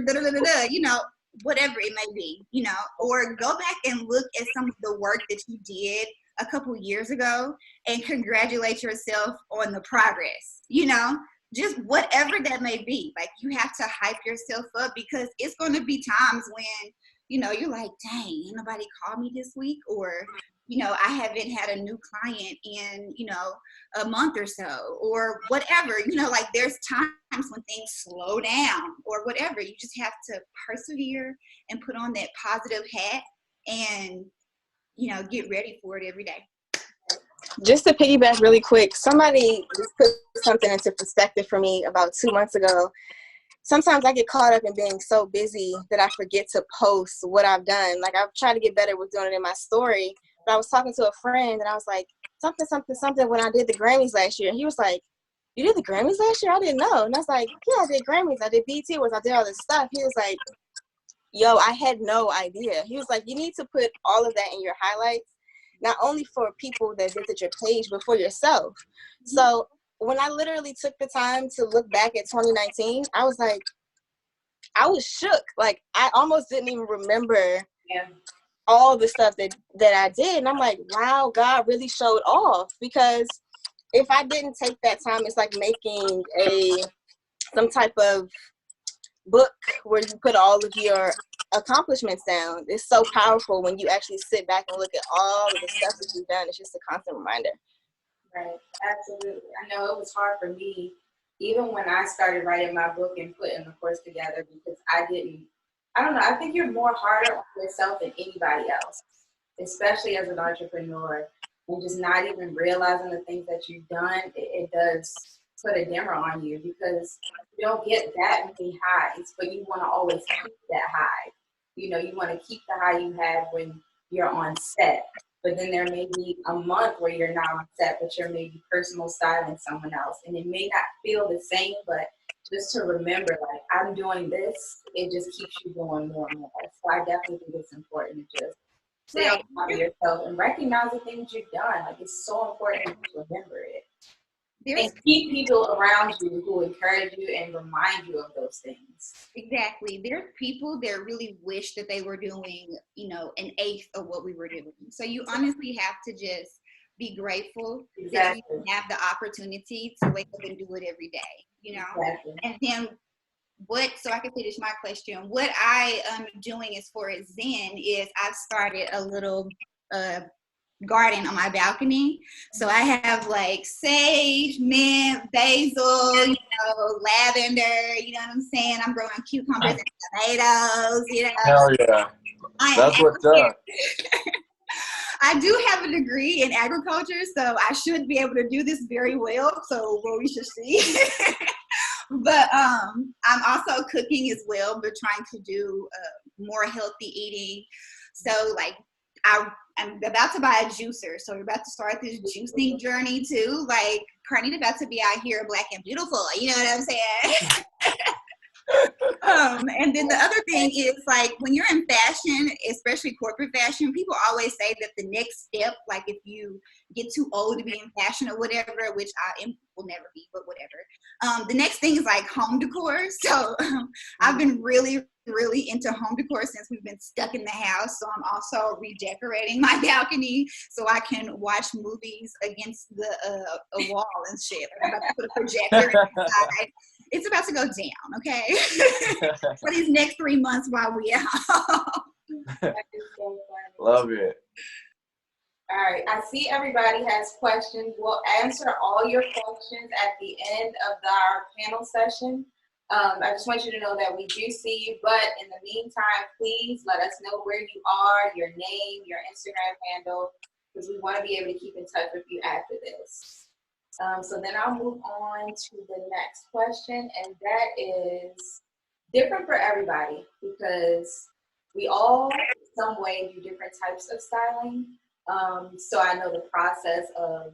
you know, whatever it may be, you know, or go back and look at some of the work that you did a couple years ago and congratulate yourself on the progress, you know, just whatever that may be. Like, you have to hype yourself up, because it's going to be times when, you know, you're like, dang, ain't nobody called me this week, or, you know, I haven't had a new client in, you know, a month or so, or whatever, you know, like there's times when things slow down or whatever. You just have to persevere and put on that positive hat and, you know, get ready for it every day. Just to piggyback really quick, somebody just put something into perspective for me about 2 months ago. Sometimes I get caught up in being so busy that I forget to post what I've done. Like, I've tried to get better with doing it in my story, but I was talking to a friend and I was like, something when I did the Grammys last year. And he was like, you did the Grammys last year? I didn't know. And I was like, yeah, I did Grammys. I did BET Awards. I did all this stuff. He was like, yo, I had no idea. He was like, you need to put all of that in your highlights, not only for people that visit your page, but for yourself. So when I literally took the time to look back at 2019, I was like, I was shook. Like, I almost didn't even remember all the stuff that I did. And I'm like, wow, God really showed off. Because if I didn't take that time, it's like making some type of book where you put all of your accomplishments down. It's so powerful when you actually sit back and look at all of the stuff that you've done. It's just a constant reminder. Right, absolutely. I know it was hard for me, even when I started writing my book and putting the course together, because I don't know, I think you're more harder on yourself than anybody else, especially as an entrepreneur, and just not even realizing the things that you've done, it does put a dimmer on you, because you don't get that many highs, but you want to always keep that high. you know, you want to keep the high you have when you're on set. But then there may be a month where you're not on set, but you're maybe personal styling someone else. And it may not feel the same, but just to remember, like, I'm doing this, it just keeps you going more and more. So I definitely think it's important to just stay on top of yourself and recognize the things you've done. Like, it's so important to remember it. And keep people around you who encourage you and remind you of those things. Exactly. There's people that really wish that they were doing, you know, an eighth of what we were doing. So you honestly have to just be grateful that you have the opportunity to wake up and do it every day, you know? And then so I can finish my question, what I am doing as far as Zen is I've started a little garden on my balcony. So I have like sage, mint, basil, you know, lavender, you know what I'm saying? I'm growing cucumbers and tomatoes, you know. Hell yeah. That's what's up. I do have a degree in agriculture, so I should be able to do this very well. So we should see. But I'm also cooking as well, but trying to do more healthy eating. So like I'm about to buy a juicer, so we're about to start this juicing journey too. Like, Carnita about to be out here black and beautiful, you know what I'm saying? And then the other thing is, like, when you're in fashion, especially corporate fashion, people always say that the next step, like if you get too old to be in fashion or whatever, which will never be, but whatever. The next thing is like home decor. So I've been really into home decor since we've been stuck in the house. So I'm also redecorating my balcony so I can watch movies against a wall and shit. I'm about to put a projector inside. It's about to go down, okay? For these next 3 months while we out. Love it. All right, I see everybody has questions. We'll answer all your questions at the end of our panel session. I just want you to know that we do see you, but in the meantime, please let us know where you are, your name, your Instagram handle, because we want to be able to keep in touch with you after this. So then I'll move on to the next question, and that is different for everybody because we all, in some way, do different types of styling. So I know the process of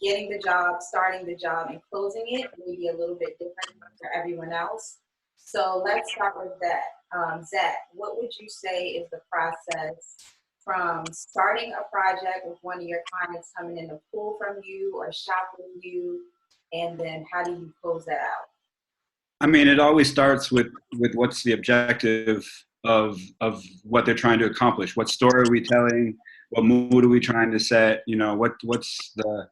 getting the job, starting the job, and closing it may be a little bit different for everyone else. So let's start with that. Zach, what would you say is the process from starting a project with one of your clients coming in to pull from you or shop with you, and then how do you close that out? I mean, it always starts with what's the objective of what they're trying to accomplish. What story are we telling? What mood are we trying to set? You know, what's the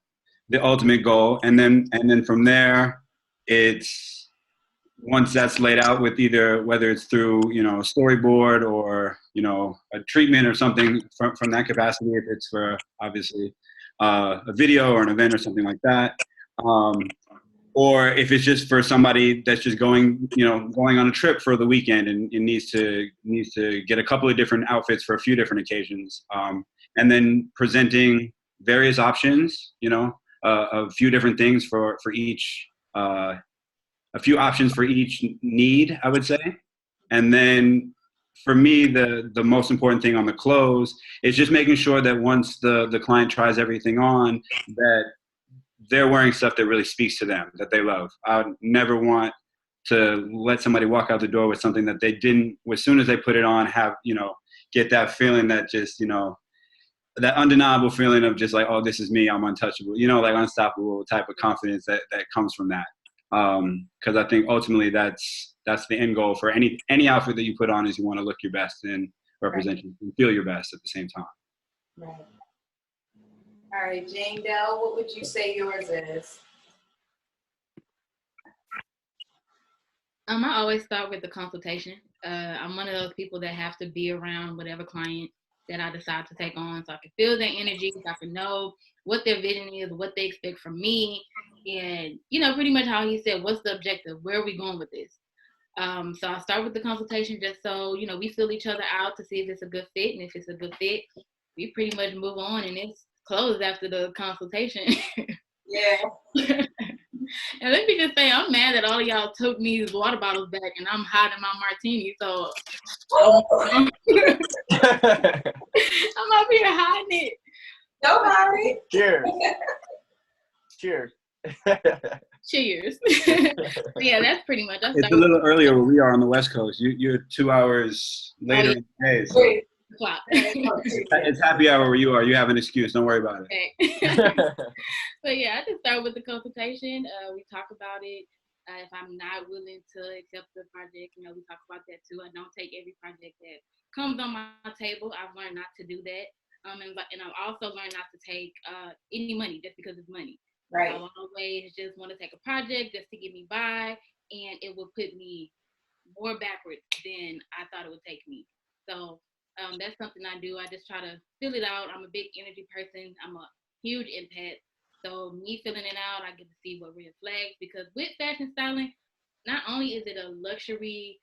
ultimate goal? And then from there, it's once that's laid out with either whether it's through, you know, a storyboard or, you know, a treatment or something from that capacity, if it's for obviously a video or an event or something like that. Or if it's just for somebody that's just going on a trip for the weekend and needs to get a couple of different outfits for a few different occasions. And then presenting various options, you know, a few different things for each, a few options for each need, I would say. And then for me, the most important thing on the close is just making sure that once the client tries everything on, that they're wearing stuff that really speaks to them, that they love. I would never want to let somebody walk out the door with something that they didn't, as soon as they put it on, have, you know, get that feeling that just, you know, that undeniable feeling of just like, oh, this is me, I'm untouchable, you know, like unstoppable type of confidence that comes from that. Because I think ultimately that's the end goal for any outfit that you put on, is you want to look your best and represent you and feel your best at the same time. Right. All right, Jane Dell, what would you say yours is? I always start with the consultation. I'm one of those people that have to be around whatever client that I decide to take on, so I can feel their energy, so I can know what their vision is, what they expect from me, and, you know, pretty much how he said, what's the objective? Where are we going with this? So I start with the consultation just so, you know, we feel each other out to see if it's a good fit, and if it's a good fit, we pretty much move on, and it's closed after the consultation. Yeah. And let me just say, I'm mad that all of y'all took these water bottles back, and I'm hiding my martini. So I'm up here hiding it. Don't worry. Cheers. Cheers. Cheers. Yeah, that's pretty much. It's a little earlier where we are on the West Coast. You're 2 hours later in the day. So Clock. it's happy hour where you are. You have an excuse. Don't worry about it. Okay. But yeah, I just start with the consultation. We talk about it. If I'm not willing to accept the project, we talk about that too. I don't take every project that comes on my table. I've learned not to do that. And I've also learned not to take any money just because it's money. Right. I always just want to take a project just to get me by, and it will put me more backwards than I thought it would take me. So that's something I do. I just try to fill it out. I'm a big energy person. I'm a huge empath. So me filling it out, I get to see what red flags, because with fashion styling, not only is it a luxury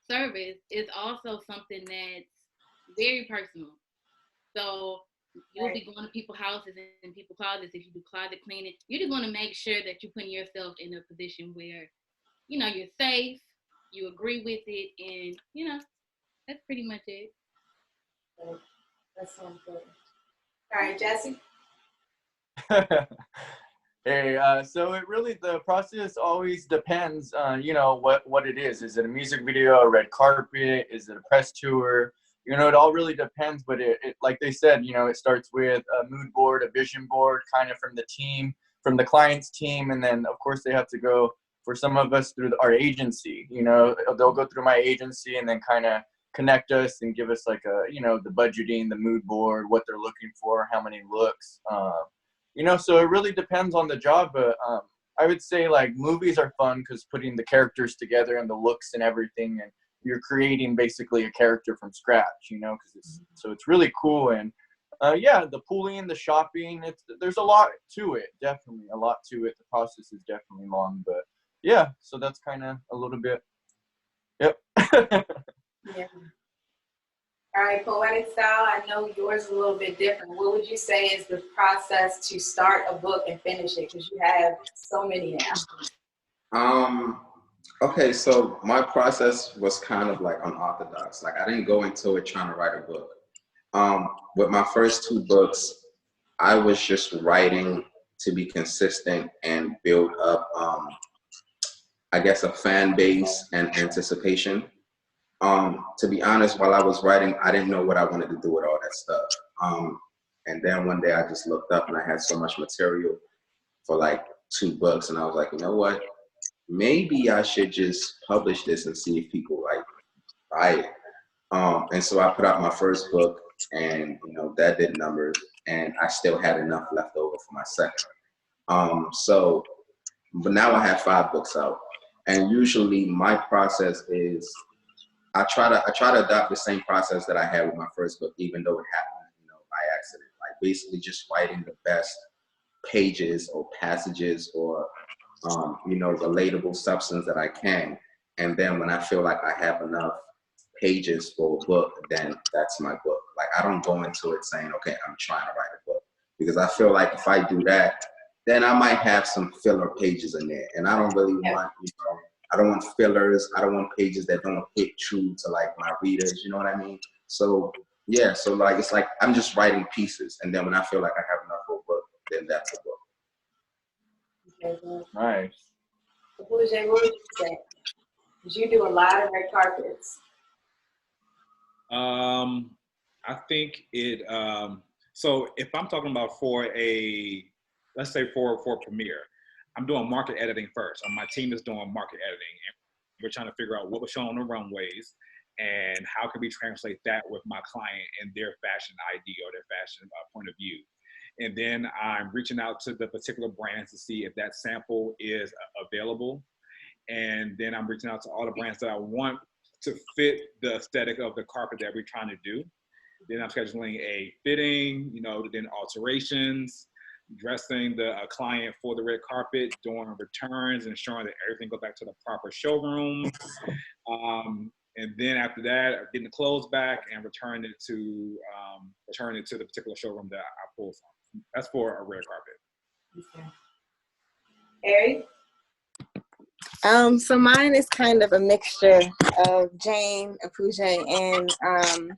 service, it's also something that's very personal. So you'll be going to people's houses and people's closets. If you do closet cleaning, you just want to make sure that you're putting yourself in a position where, you're safe, you agree with it, and, that's pretty much it. That sounds good. All right, Jesse. Hey, so the process always depends on, what it is. Is it a music video, a red carpet? Is it a press tour? It all really depends, but it like they said, it starts with a mood board, a vision board, kind of from the team, from the client's team. And then of course they have to go, for some of us, through our agency. They'll go through my agency and then kind of connect us and give us like the budgeting, the mood board, what they're looking for, how many looks, so it really depends on the job. But I would say like movies are fun because putting the characters together and the looks and everything, and you're creating basically a character from scratch, because it's really cool. And the pooling, the shopping, there's a lot to it, definitely a lot to it. The process is definitely long, but yeah, so that's kind of a little bit. Yep. Yeah. All right, poetic style. I know yours is a little bit different. What would you say is the process to start a book and finish it? Because you have so many now. Okay, so my process was kind of like unorthodox. Like I didn't go into it trying to write a book. With my first 2 books, I was just writing to be consistent and build up, I guess, a fan base and anticipation. To be honest, while I was writing, I didn't know what I wanted to do with all that stuff. And then one day I just looked up and I had so much material for like 2 books, and I was like, you know what? Maybe I should just publish this and see if people like buy it. And so I put out my first book, and that did numbers, and I still had enough left over for my second. But now I have 5 books out, and usually my process is I try to adopt the same process that I had with my first book, even though it happened, by accident. Like basically just writing the best pages or passages or relatable substance that I can. And then when I feel like I have enough pages for a book, then that's my book. Like I don't go into it saying, okay, I'm trying to write a book, because I feel like if I do that, then I might have some filler pages in there. And I don't really want, I don't want fillers. I don't want pages that don't hit true to like my readers. You know what I mean? So yeah, so like it's like I'm just writing pieces, and then when I feel like I have enough for a book, then that's a book. Okay, Nice. so Bouger, what would you say? Because you do a lot of red carpets. I think it. So if I'm talking about let's say for a premiere, I'm doing market editing first. My team is doing market editing, and we're trying to figure out what was shown on the runways and how can we translate that with my client and their fashion idea or their fashion point of view. And then I'm reaching out to the particular brands to see if that sample is available. And then I'm reaching out to all the brands that I want to fit the aesthetic of the carpet that we're trying to do. Then I'm scheduling a fitting, then alterations, dressing the client for the red carpet, doing returns, ensuring that everything goes back to the proper showroom. And then after that, getting the clothes back and returning it to the particular showroom that I pulled from. That's for a red carpet. Okay. Ari? So mine is kind of a mixture of Jane, Pooja, and I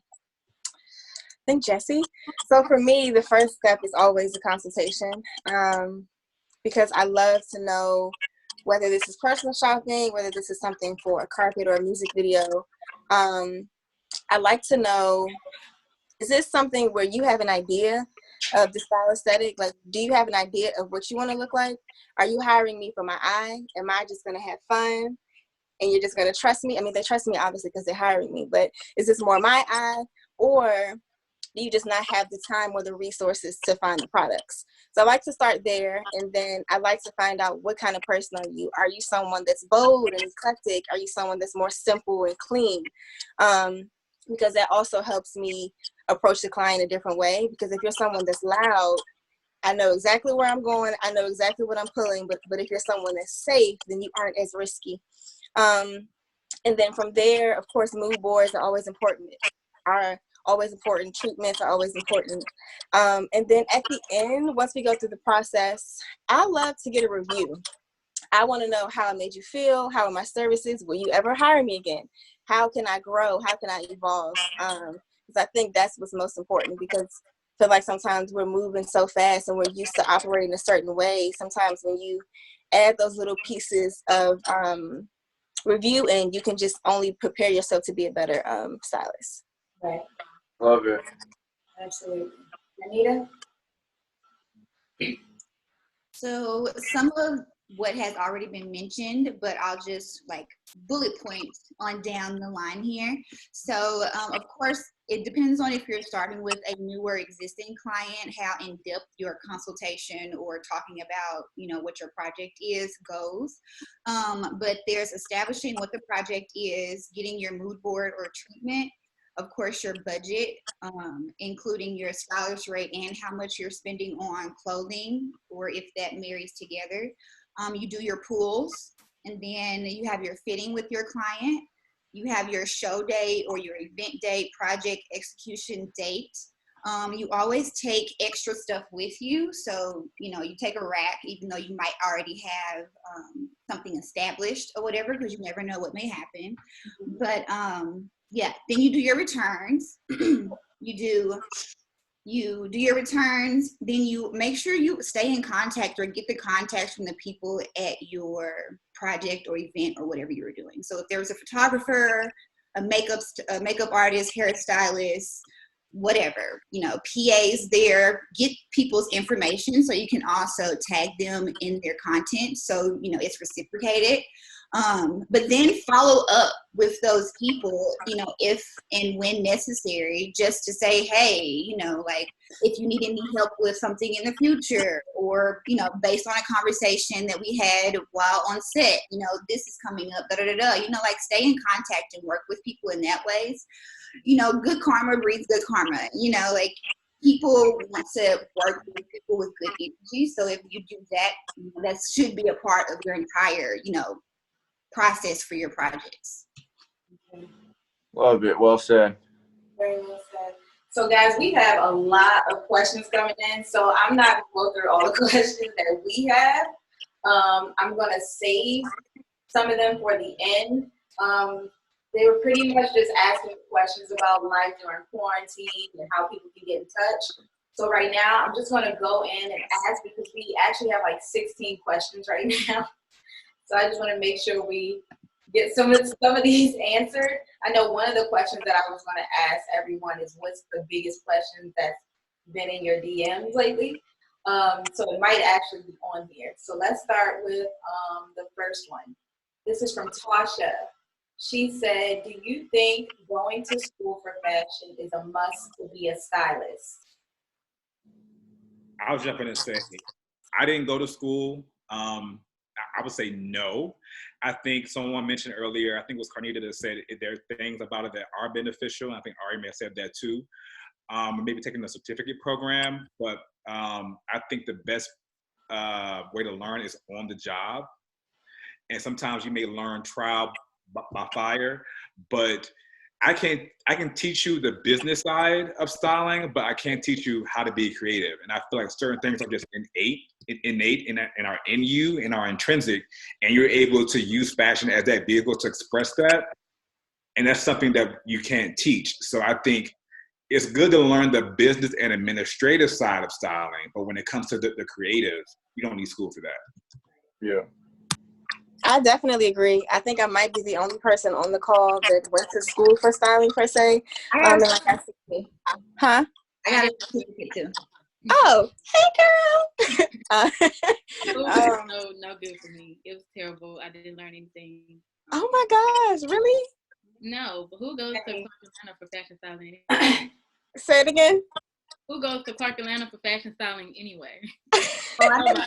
think Jesse. So for me, the first step is always a consultation, because I love to know whether this is personal shopping, whether this is something for a carpet or a music video. I like to know, is this something where you have an idea of the style aesthetic? Like, do you have an idea of what you want to look like? Are you hiring me for my eye? Am I just going to have fun and you're just going to trust me? I mean, they trust me obviously because they're hiring me, but is this more my eye, or do you just not have the time or the resources to find the products? So I like to start there, and then I like to find out what kind of person are you? Are you someone that's bold and eclectic? Are you someone that's more simple and clean? Because that also helps me approach the client a different way. Because if you're someone that's loud, I know exactly where I'm going. I know exactly what I'm pulling. But if you're someone that's safe, then you aren't as risky. And then from there, of course, mood boards are always important. Treatments are always important. And then at the end, once we go through the process, I love to get a review. I want to know how it made you feel. How are my services? Will you ever hire me again? How can I grow? How can I evolve? Because I think that's what's most important, because I feel like sometimes we're moving so fast and we're used to operating a certain way. Sometimes when you add those little pieces of review in, you can just only prepare yourself to be a better stylist. Right. Love it. Absolutely. Anita? So some of what has already been mentioned, but I'll just like bullet points on down the line here. So of course, it depends on if you're starting with a new or existing client, how in depth your consultation or talking about, you know, what your project is goes. But there's establishing what the project is, getting your mood board or treatment, of course, your budget, including your stylist rate and how much you're spending on clothing, or if that marries together. You do your pools, and then you have your fitting with your client. You have your show date or your event date, project execution date. You always take extra stuff with you. So, you know, you take a rack, even though you might already have something established or whatever, because you never know what may happen. But yeah, then you do your returns. You do your returns, then you make sure you stay in contact or get the contacts from the people at your project or event or whatever you're doing. So if there's a photographer, a makeup artist, hairstylist, whatever, you know, PAs there, get people's information so you can also tag them in their content. So, you know, it's reciprocated. But then follow up with those people, you know, if and when necessary, just to say, hey, you know, like if you need any help with something in the future, or, you know, based on a conversation that we had while on set, you know, this is coming up, you know, like stay in contact and work with people in that ways. You know, good karma breeds good karma, you know, like people want to work with people with good energy. So if you do that, you know, that should be a part of your entire, you know, process for your projects. Love it. Well said. Very well said. So guys, we have a lot of questions coming in, so I'm not going to go through all the questions that we have. I'm going to save some of them for the end. They were pretty much just asking questions about life during quarantine and how people can get in touch. So right now, I'm just going to go in and ask, because we actually have like 16 questions right now. So I just want to make sure we get some of these answered. I know one of the questions that I was going to ask everyone is, what's the biggest question that's been in your DMs lately? So it might actually be on here. So let's start with the first one. This is from Tasha. She said, do you think going to school for fashion is a must to be a stylist? I'll jump in and say, I didn't go to school. I would say no. I think someone mentioned earlier, I think it was Carnita that said there are things about it that are beneficial. And I think Ari may have said that too. Maybe taking a certificate program, but I think the best way to learn is on the job. And sometimes you may learn trial by fire, but I can teach you the business side of styling, but I can't teach you how to be creative. And I feel like certain things are just innate and are in you and are intrinsic, and you're able to use fashion as that vehicle to express that. And that's something that you can't teach. So I think it's good to learn the business and administrative side of styling, but when it comes to the creative, you don't need school for that. Yeah. I definitely agree. I think I might be the only person on the call that went to school for styling per se. I got Huh? I got a certificate too. Oh, hey girl. No good for me. It was terrible. I didn't learn anything. Oh my gosh, really? No, but who goes to Clark Atlanta for fashion styling anyway? Say it again. Who goes to Clark Atlanta for fashion styling anyway? Oh,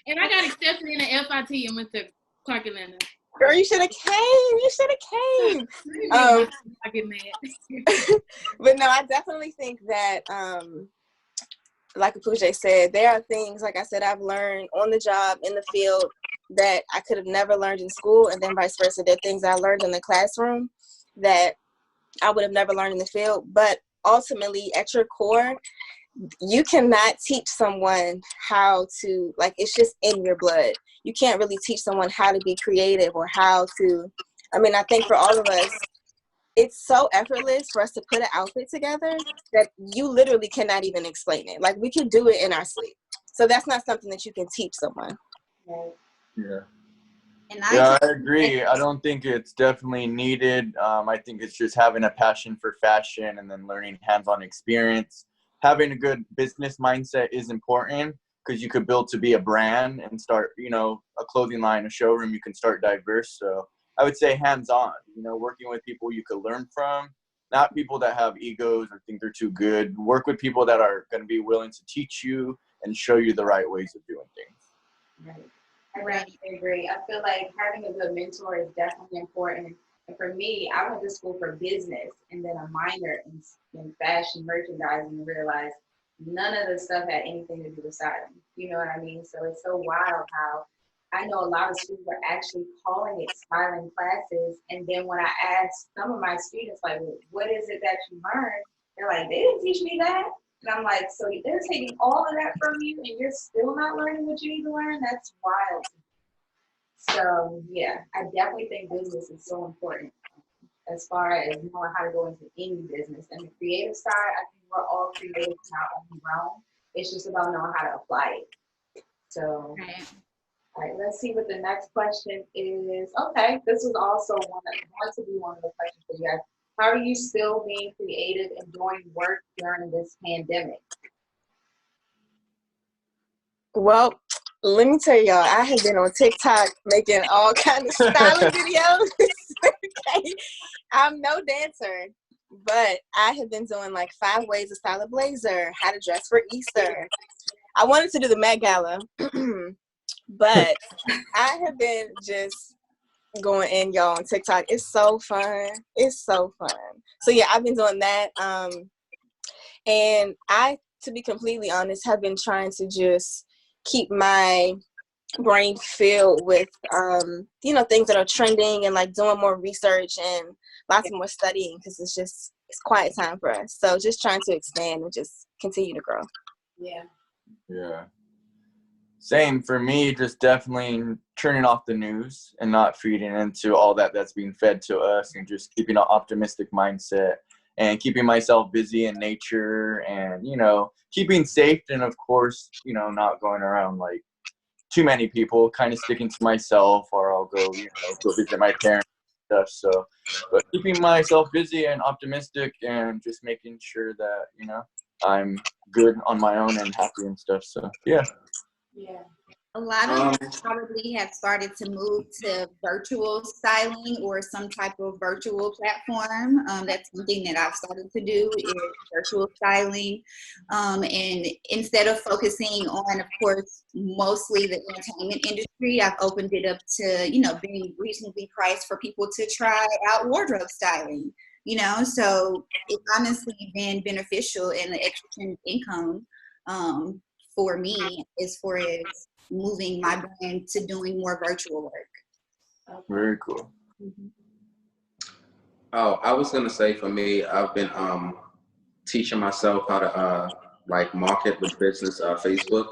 And I got accepted in the FIT and went to Clark Atlanta. Girl, you should have came. You should have came. I get mad. But no, I definitely think that, like Apuje said, there are things, like I said, I've learned on the job, in the field, that I could have never learned in school, and then vice versa. There are things I learned in the classroom that I would have never learned in the field. But ultimately, at your core, you cannot teach someone how to, like, it's just in your blood. You can't really teach someone how to be creative or how to, I mean, I think for all of us, it's so effortless for us to put an outfit together that you literally cannot even explain it. Like, we can do it in our sleep. So that's not something that you can teach someone. Yeah. And I agree. I don't think it's definitely needed. I think it's just having a passion for fashion and then learning hands-on experience. Having a good business mindset is important because you could build to be a brand and start, a clothing line, a showroom. You can start diverse. So I would say hands-on, working with people you could learn from, not people that have egos or think they're too good. Work with people that are going to be willing to teach you and show you the right ways of doing things. Right. I definitely agree. I feel like having a good mentor is definitely important. And for me, I went to school for business and then a minor in fashion merchandising and realized none of the stuff had anything to do with styling. You know what I mean? So it's so wild how I know a lot of schools are actually calling it styling classes. And then when I asked some of my students, like, well, what is it that you learned? They're like, they didn't teach me that. And I'm like, so they're taking all of that from you and you're still not learning what you need to learn? That's wild. So yeah, I definitely think business is so important as far as knowing how to go into any business. And the creative side, I think we're all creative in our own realm. It's just about knowing how to apply it. So, all right, let's see what the next question is. Okay, this was also one to be one of the questions for you guys. How are you still being creative and doing work during this pandemic? Well, let me tell y'all, I have been on TikTok making all kinds of styling videos. Okay. I'm no dancer, but I have been doing like 5 ways to style a blazer, how to dress for Easter. I wanted to do the Met Gala, but I have been just going in, y'all, on TikTok. It's so fun. It's so fun. So yeah, I've been doing that. And I, to be completely honest, have been trying to just keep my brain filled with, things that are trending and like doing more research and lots more studying because it's quiet time for us. So just trying to expand and just continue to grow. Yeah. Yeah. Same for me, just definitely turning off the news and not feeding into all that's being fed to us and just keeping an optimistic mindset and keeping myself busy in nature and, keeping safe and, of course, not going around like too many people, kind of sticking to myself, or I'll go, go visit my parents and stuff. So, but keeping myself busy and optimistic and just making sure that, I'm good on my own and happy and stuff. So, yeah. Yeah. A lot of us probably have started to move to virtual styling or some type of virtual platform. That's something that I've started to do is virtual styling. And instead of focusing on, of course, mostly the entertainment industry, I've opened it up to, being reasonably priced for people to try out wardrobe styling. So it's honestly been beneficial, and the extra income for me as far as moving my brand to doing more virtual work. Very cool. Oh, I was gonna say for me, I've been teaching myself how to like market with business Facebook,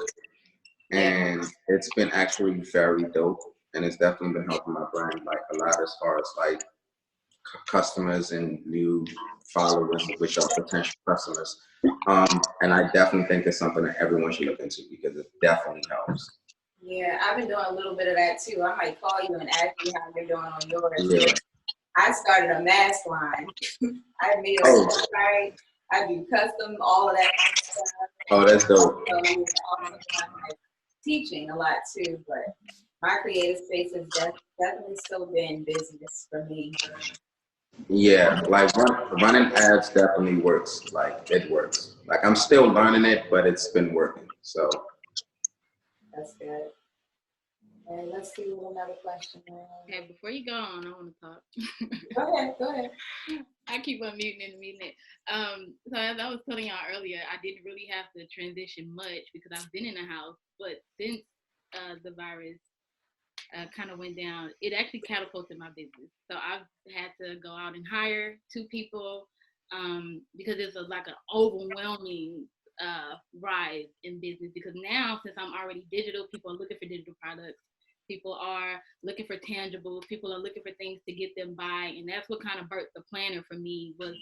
and it's been actually very dope, and it's definitely been helping my brand like a lot as far as like customers and new followers, which are potential customers. And I definitely think it's something that everyone should look into because it definitely helps. Yeah, I've been doing a little bit of that too. I might call you and ask you how you're doing on yours. Yeah. I started a mask line. I made a website. I do custom, all of that kind of stuff. Oh, that's dope. So it's also like teaching a lot too, but my creative space has definitely still been business for me. Yeah, like running ads definitely works. Like it works. Like I'm still learning it, but it's been working. So that's good. And let's see what another question is. Okay, before you go on, I want to talk. Go ahead. I keep on muting and muting it. So as I was telling y'all earlier, I didn't really have to transition much because I've been in the house. But since the virus kind of went down, it actually catapulted my business. So I've had to go out and hire 2 people because it's like an overwhelming rise in business. Because now, since I'm already digital, people are looking for digital products. People are looking for tangibles. People are looking for things to get them by. And that's what kind of birthed the planner for me was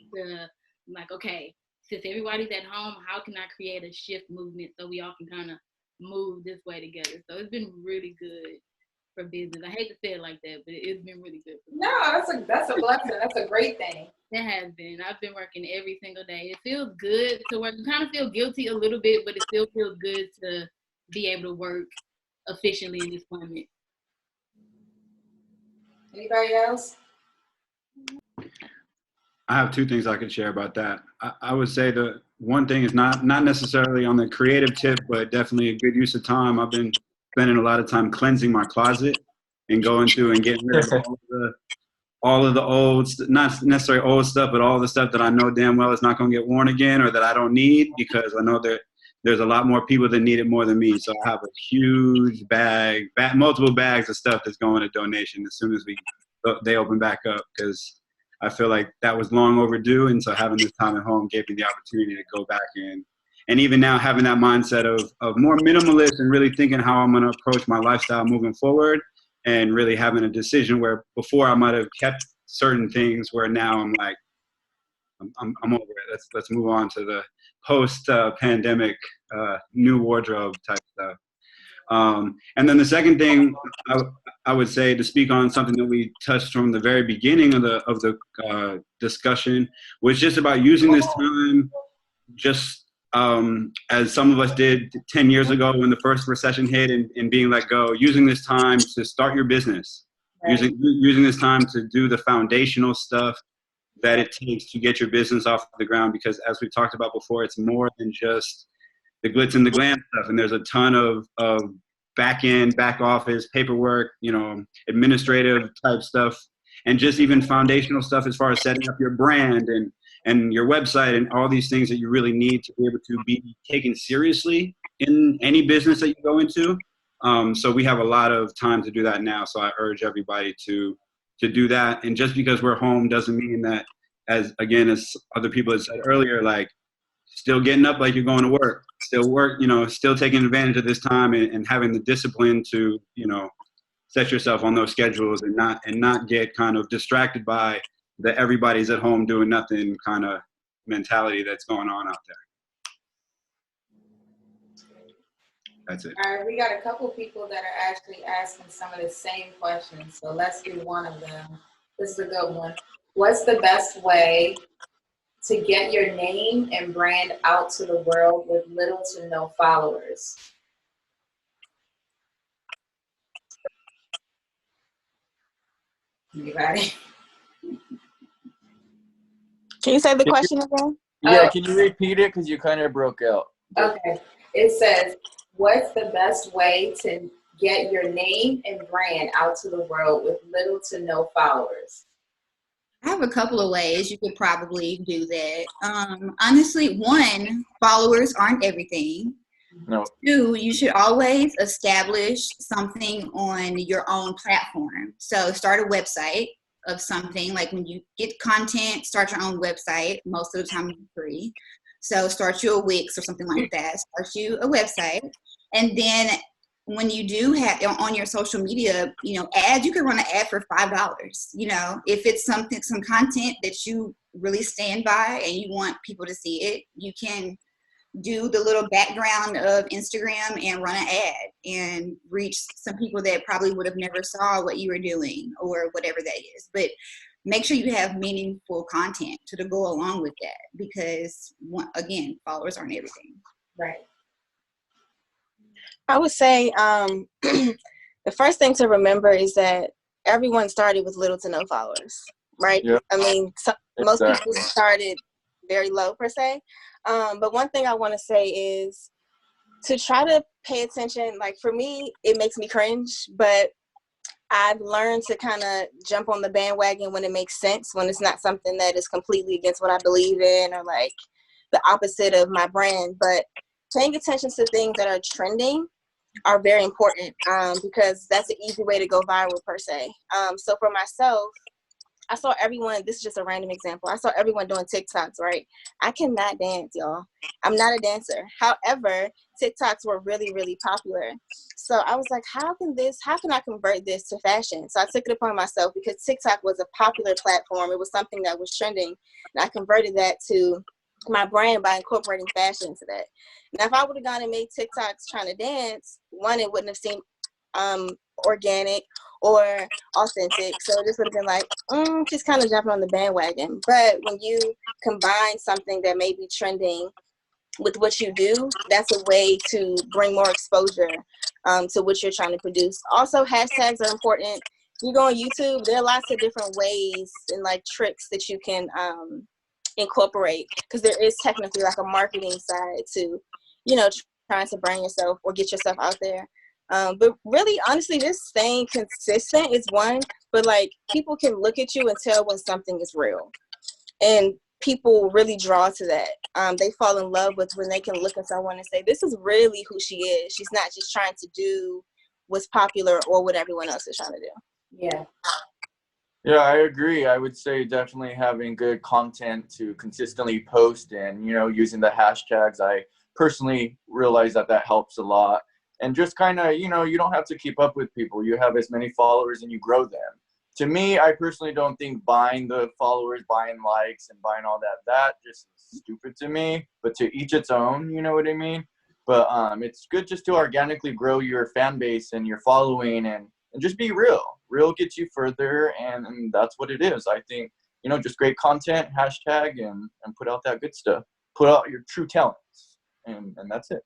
like, okay, since everybody's at home, how can I create a shift movement so we all can kind of move this way together? So it's been really good for business. I hate to say it like that, but it's been really good for me. No, that's a blessing. That's a great thing. It has been. I've been working every single day. It feels good to work. You kind of feel guilty a little bit, but it still feels good to be able to work efficiently in this climate. Anybody else? I have 2 things I could share about that. I would say the one thing is not necessarily on the creative tip, but definitely a good use of time. I've been spending a lot of time cleansing my closet and going through and getting rid of all of the old, not necessarily old stuff, but all the stuff that I know damn well is not going to get worn again or that I don't need because I know that there's a lot more people that need it more than me. So I have a huge bag, multiple bags of stuff that's going to donation as soon as they open back up because I feel like that was long overdue. And so having this time at home gave me the opportunity to go back in. And even now having that mindset of more minimalist and really thinking how I'm going to approach my lifestyle moving forward and really having a decision where before I might have kept certain things where now I'm like, I'm over it. Let's move on to the post-pandemic new wardrobe type stuff. And then the second thing I would say to speak on something that we touched from the very beginning of the discussion was just about using this time just as some of us did 10 years ago when the first recession hit and being let go, using this time to start your business, right. using this time to do the foundational stuff that it takes to get your business off the ground. Because as we talked about before, it's more than just the glitz and the glam stuff. And there's a ton of back office, paperwork, administrative type stuff, and just even foundational stuff as far as setting up your brand and your website and all these things that you really need to be able to be taken seriously in any business that you go into. So we have a lot of time to do that now. So I urge everybody to do that. And just because we're home doesn't mean that, as other people had said earlier, like still getting up like you're going to work, still taking advantage of this time and having the discipline to, set yourself on those schedules and not get kind of distracted by the everybody's at home doing nothing kind of mentality that's going on out there. That's it. All right, we got a couple people that are actually asking some of the same questions. So let's do one of them. This is a good one. What's the best way to get your name and brand out to the world with little to no followers? Anybody? Can you say the question again? Yeah, can you repeat it? Because you kind of broke out. Okay. It says, what's the best way to get your name and brand out to the world with little to no followers? I have a couple of ways you could probably do that. Honestly, 1, followers aren't everything. No. 2, you should always establish something on your own platform. So start a website. of something. Like when you get content, start your own website. Most of the time it's free. So start you a Wix or something like that. Start you a website. And then when you do have on your social media, ads, you can run an ad for $5. If it's some content that you really stand by and you want people to see it, you can do the little background of Instagram and run an ad and reach some people that probably would have never saw what you were doing or whatever that is. But make sure you have meaningful content to go along with that, because again, followers aren't everything. Right. I would say the first thing to remember is that everyone started with little to no followers, right? Yeah. I mean, most people started very low per se. But one thing I want to say is to try to pay attention. Like for me, it makes me cringe, but I've learned to kind of jump on the bandwagon when it makes sense, when it's not something that is completely against what I believe in or like the opposite of my brand. But paying attention to things that are trending are very important because that's an easy way to go viral per se. So for myself, I saw everyone, this is just a random example, I saw everyone doing TikToks, right? I cannot dance, y'all. I'm not a dancer. However, TikToks were really, really popular. So I was like, how can I convert this to fashion? So I took it upon myself because TikTok was a popular platform. It was something that was trending. And I converted that to my brand by incorporating fashion into that. Now, if I would have gone and made TikToks trying to dance, one, it wouldn't have seemed organic or authentic. So it just would have been like, just kind of jumping on the bandwagon. But when you combine something that may be trending with what you do, that's a way to bring more exposure to what you're trying to produce. Also, hashtags are important. You go on YouTube, there are lots of different ways and like tricks that you can incorporate, because there is technically like a marketing side to, trying to brand yourself or get yourself out there. But really, honestly, just staying consistent is one, but like people can look at you and tell when something is real. And people really draw to that. They fall in love with when they can look at someone and say, this is really who she is. She's not just trying to do what's popular or what everyone else is trying to do. Yeah. Yeah, I agree. I would say definitely having good content to consistently post and, using the hashtags. I personally realize that helps a lot. And just kind of, you don't have to keep up with people. You have as many followers and you grow them. To me, I personally don't think buying the followers, buying likes and buying all that just is stupid to me. But to each its own, you know what I mean? But it's good just to organically grow your fan base and your following and just be real. Real gets you further, and that's what it is. I think, just great content, hashtag, and put out that good stuff. Put out your true talents, and that's it.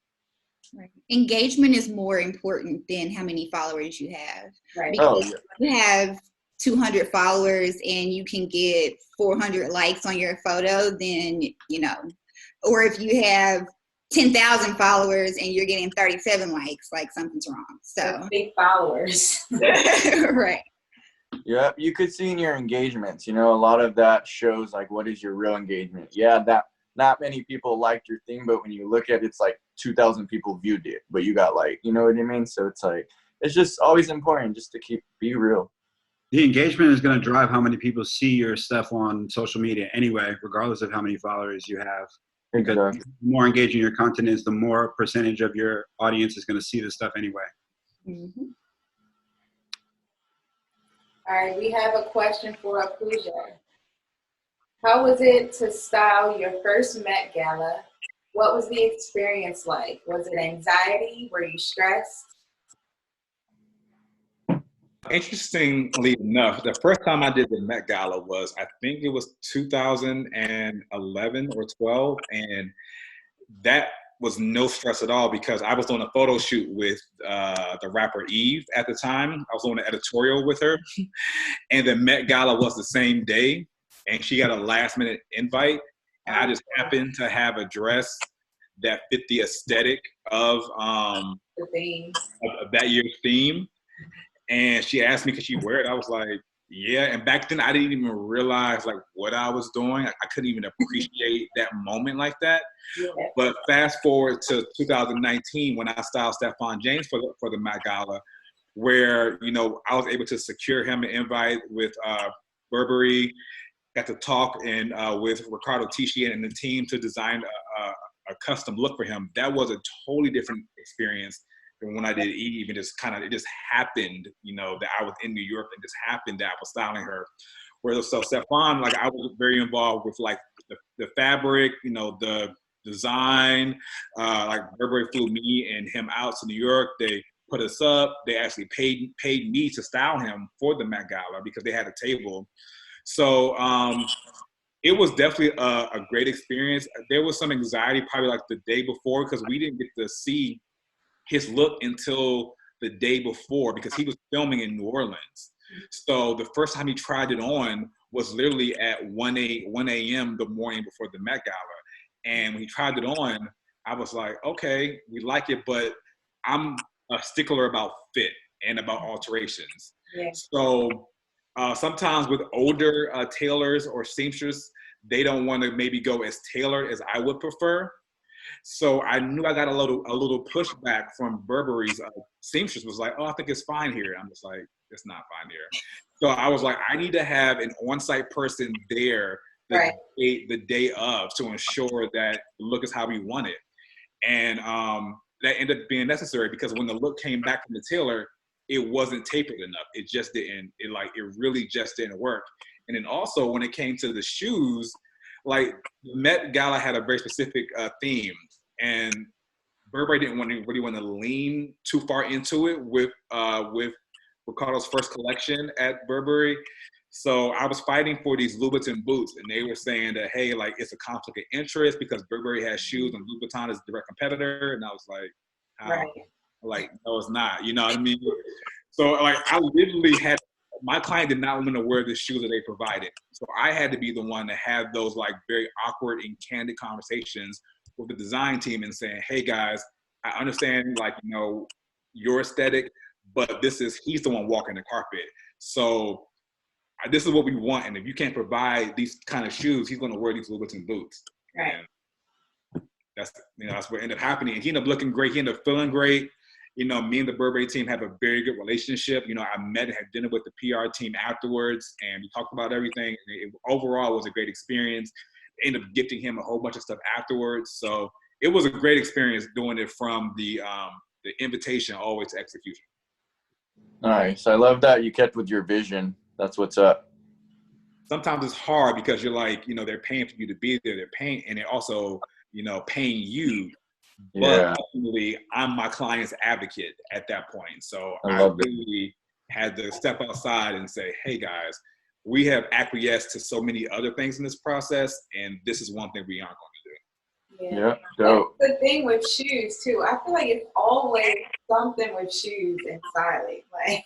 Right. Engagement is more important than how many followers you have. Right. Because if you have 200 followers and you can get 400 likes on your photo, then, or if you have 10,000 followers and you're getting 37 likes, like something's wrong. So that's big followers. Right. Yeah, you could see in your engagements, a lot of that shows like what is your real engagement. Yeah, that not many people liked your thing, but when you look at it, it's like 2,000 people viewed it, but you got like, you know what I mean? So it's like, it's just always important just to be real. The engagement is going to drive how many people see your stuff on social media anyway, regardless of how many followers you have. Because Exactly. the more engaging your content is, the more percentage of your audience is going to see this stuff anyway. Mm-hmm. All right, we have a question for Pooja. How was it to style your first Met Gala? What was the experience like? Was it anxiety? Were you stressed? Interestingly enough, the first time I did the Met Gala was, I think it was 2011 or 12, and that was no stress at all because I was doing a photo shoot with the rapper Eve at the time. I was on an editorial with her, and the Met Gala was the same day, and she got a last-minute invite, and I just happened to have a dress that fit the aesthetic of that year's theme. And she asked me, could she wear it? I was like, yeah. And back then, I didn't even realize like what I was doing. I couldn't even appreciate that moment like that. Yeah. But fast forward to 2019, when I styled Stephon James for the Met Gala, where I was able to secure him an invite with Burberry. Got to talk with Ricardo Tisci and the team to design a custom look for him. That was a totally different experience than when I did Eve. And it just happened, that I was in New York, and just happened that I was styling her. Whereas so Stefan, like I was very involved with like the fabric, the design. Like Burberry flew me and him out to New York. They put us up. They actually paid me to style him for the Met Gala because they had a table. So it was definitely a great experience. There was some anxiety probably like the day before because we didn't get to see his look until the day before because he was filming in New Orleans. So the first time he tried it on was literally at 1 a.m. the morning before the Met Gala. And when he tried it on, I was like, okay, we like it, but I'm a stickler about fit and about alterations. Yeah. So sometimes with older tailors or seamstresses, they don't want to maybe go as tailored as I would prefer. So I knew I got a little pushback from Burberry's seamstress was like, oh, I think it's fine here. I'm just like, it's not fine here. So I was like, I need to have an on-site person there the day of to ensure that the look is how we want it. And that ended up being necessary because when the look came back from the tailor, it wasn't tapered enough. It just didn't, it really just didn't work. And then also when it came to the shoes, like the Met Gala had a very specific theme, and Burberry didn't really want to lean too far into it with Ricardo's first collection at Burberry. So I was fighting for these Louboutin boots, and they were saying that, hey, like it's a conflict of interest because Burberry has shoes and Louboutin is a direct competitor. And I was like, like, no, it's not. You know what I mean? So like I literally had, my client did not want to wear the shoes that they provided. So I had to be the one to have those like very awkward and candid conversations with the design team and saying, hey guys, I understand like, your aesthetic, but he's the one walking the carpet. So this is what we want. And if you can't provide these kind of shoes, he's going to wear these Louboutin boots. Right. And that's what ended up happening. And he ended up looking great. He ended up feeling great. Me and the Burberry team have a very good relationship. I met and had dinner with the PR team afterwards, and we talked about everything. Overall, it was a great experience. They ended up gifting him a whole bunch of stuff afterwards. So it was a great experience doing it from the invitation all the way to execution. Nice. I love that you kept with your vision. That's what's up. Sometimes it's hard because you're like, they're paying for you to be there. They're paying, and they're also, paying you. But ultimately, I'm my client's advocate at that point. So I really had to step outside and say, hey guys, we have acquiesced to so many other things in this process, and this is one thing we aren't going to do. Yeah, dope. That's the thing with shoes too. I feel like it's always something with shoes and styling. Like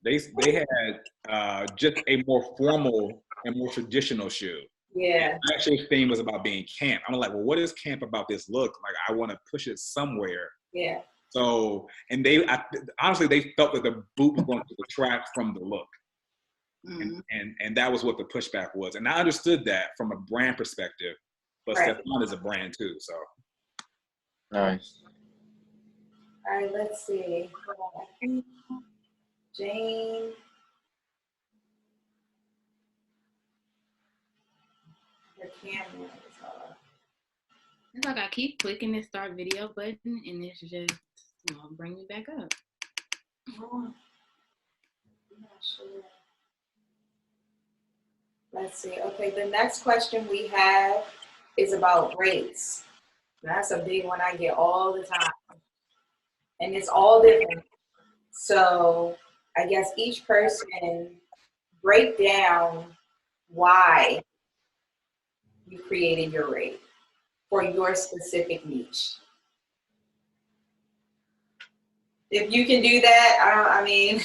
they had just a more formal and more traditional shoe. Yeah. My actual theme was about being camp. I'm like, well, what is camp about this look? Like, I want to push it somewhere. Yeah. So, and honestly, they felt that the boot was going to detract from the look. Mm-hmm. And that was what the pushback was. And I understood that from a brand perspective, but Stefan is a brand too, so. Nice. All right, let's see. Jane. Her camera is off. It's like I keep clicking the start video button and it's just bring me back up. Oh, I'm not sure. Let's see. Okay, the next question we have is about rates. That's a big one I get all the time. And it's all different. So I guess each person break down why you created your rate for your specific niche. If you can do that, I mean,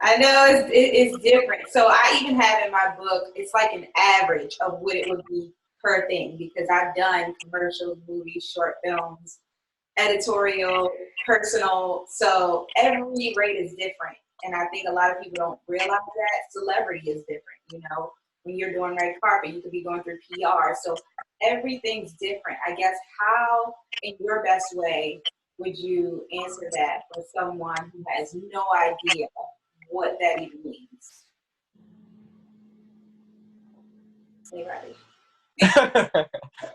I know it's different. So I even have in my book, it's like an average of what it would be per thing, because I've done commercials, movies, short films, editorial, personal. So every rate is different. And I think a lot of people don't realize that celebrity is different. When you're doing red carpet, you could be going through PR. So everything's different. I guess how, in your best way, would you answer that for someone who has no idea what that even means?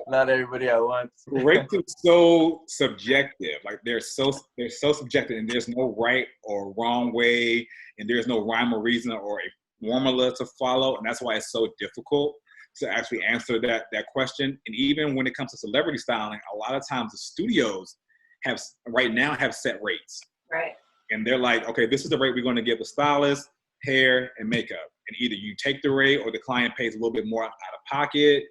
Not everybody at once. Rates are so subjective. Like they're so subjective, and there's no right or wrong way, and there's no rhyme or reason or a formula to follow, and that's why it's so difficult to actually answer that question. And even when it comes to celebrity styling, a lot of times the studios have set rates. Right. And they're like, okay, this is the rate we're going to give the stylist, hair, and makeup. And either you take the rate or the client pays a little bit more out of pocket.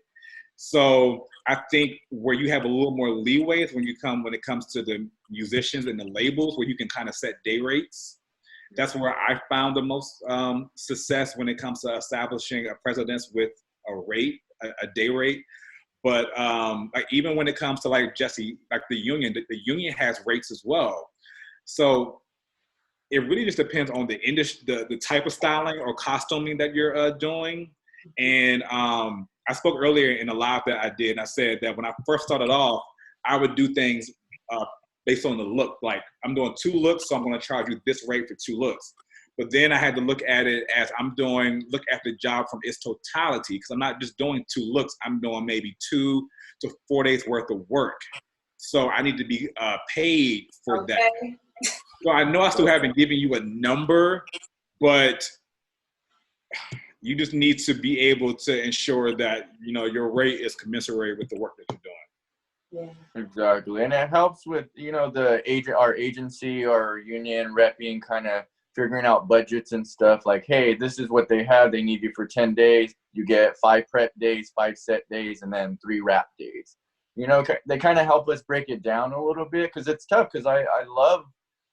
So I think where you have a little more leeway is when it comes to the musicians and the labels, where you can kind of set day rates. That's where I found the most success when it comes to establishing a precedence with a rate, a day rate. But like even when it comes to like Jesse, like the union has rates as well. So it really just depends on the industry, the type of styling or costuming that you're doing. And I spoke earlier in a live that I did, and I said that when I first started off, I would do things based on the look. Like, I'm doing 2 looks, so I'm going to charge you this rate for 2 looks. But then I had to look at it as look at the job from its totality, because I'm not just doing 2 looks. I'm doing maybe 2 to 4 days worth of work. So I need to be paid for that. So I know I still haven't given you a number, but you just need to be able to ensure that, you know, your rate is commensurate with the work that you're doing. Yeah. Exactly. And it helps with, you know, our agency or union repping kind of figuring out budgets and stuff. Like, hey, this is what they have. They need you for 10 days. You get 5 prep days, 5 set days, and then 3 wrap days. You know, they kind of help us break it down a little bit, because it's tough, because I love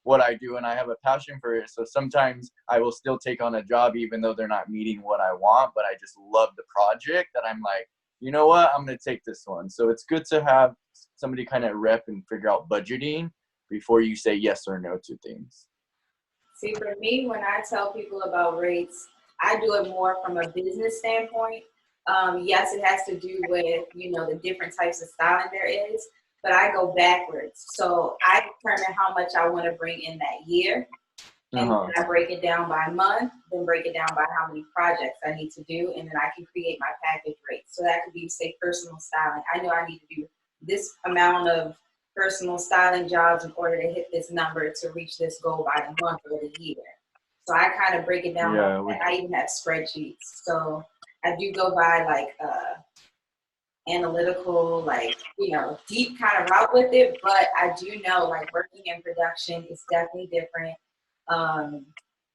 what I do and I have a passion for it. So sometimes I will still take on a job even though they're not meeting what I want, but I just love the project that I'm like, you know what, I'm going to take this one. So it's good to have somebody kind of rep and figure out budgeting before you say yes or no to things. See, for me, when I tell people about rates, I do it more from a business standpoint. Yes, it has to do with, you know, the different types of styling there is, but I go backwards. So I determine how much I want to bring in that year. And then I break it down by month, then break it down by how many projects I need to do, and then I can create my package rate. So that could be, say, personal styling. I know I need to do this amount of personal styling jobs in order to hit this number to reach this goal by the month or the year. So I kind of break it down. And I even have spreadsheets. So I do go by like analytical, like, you know, deep kind of route with it. But I do know, like, working in production is definitely different.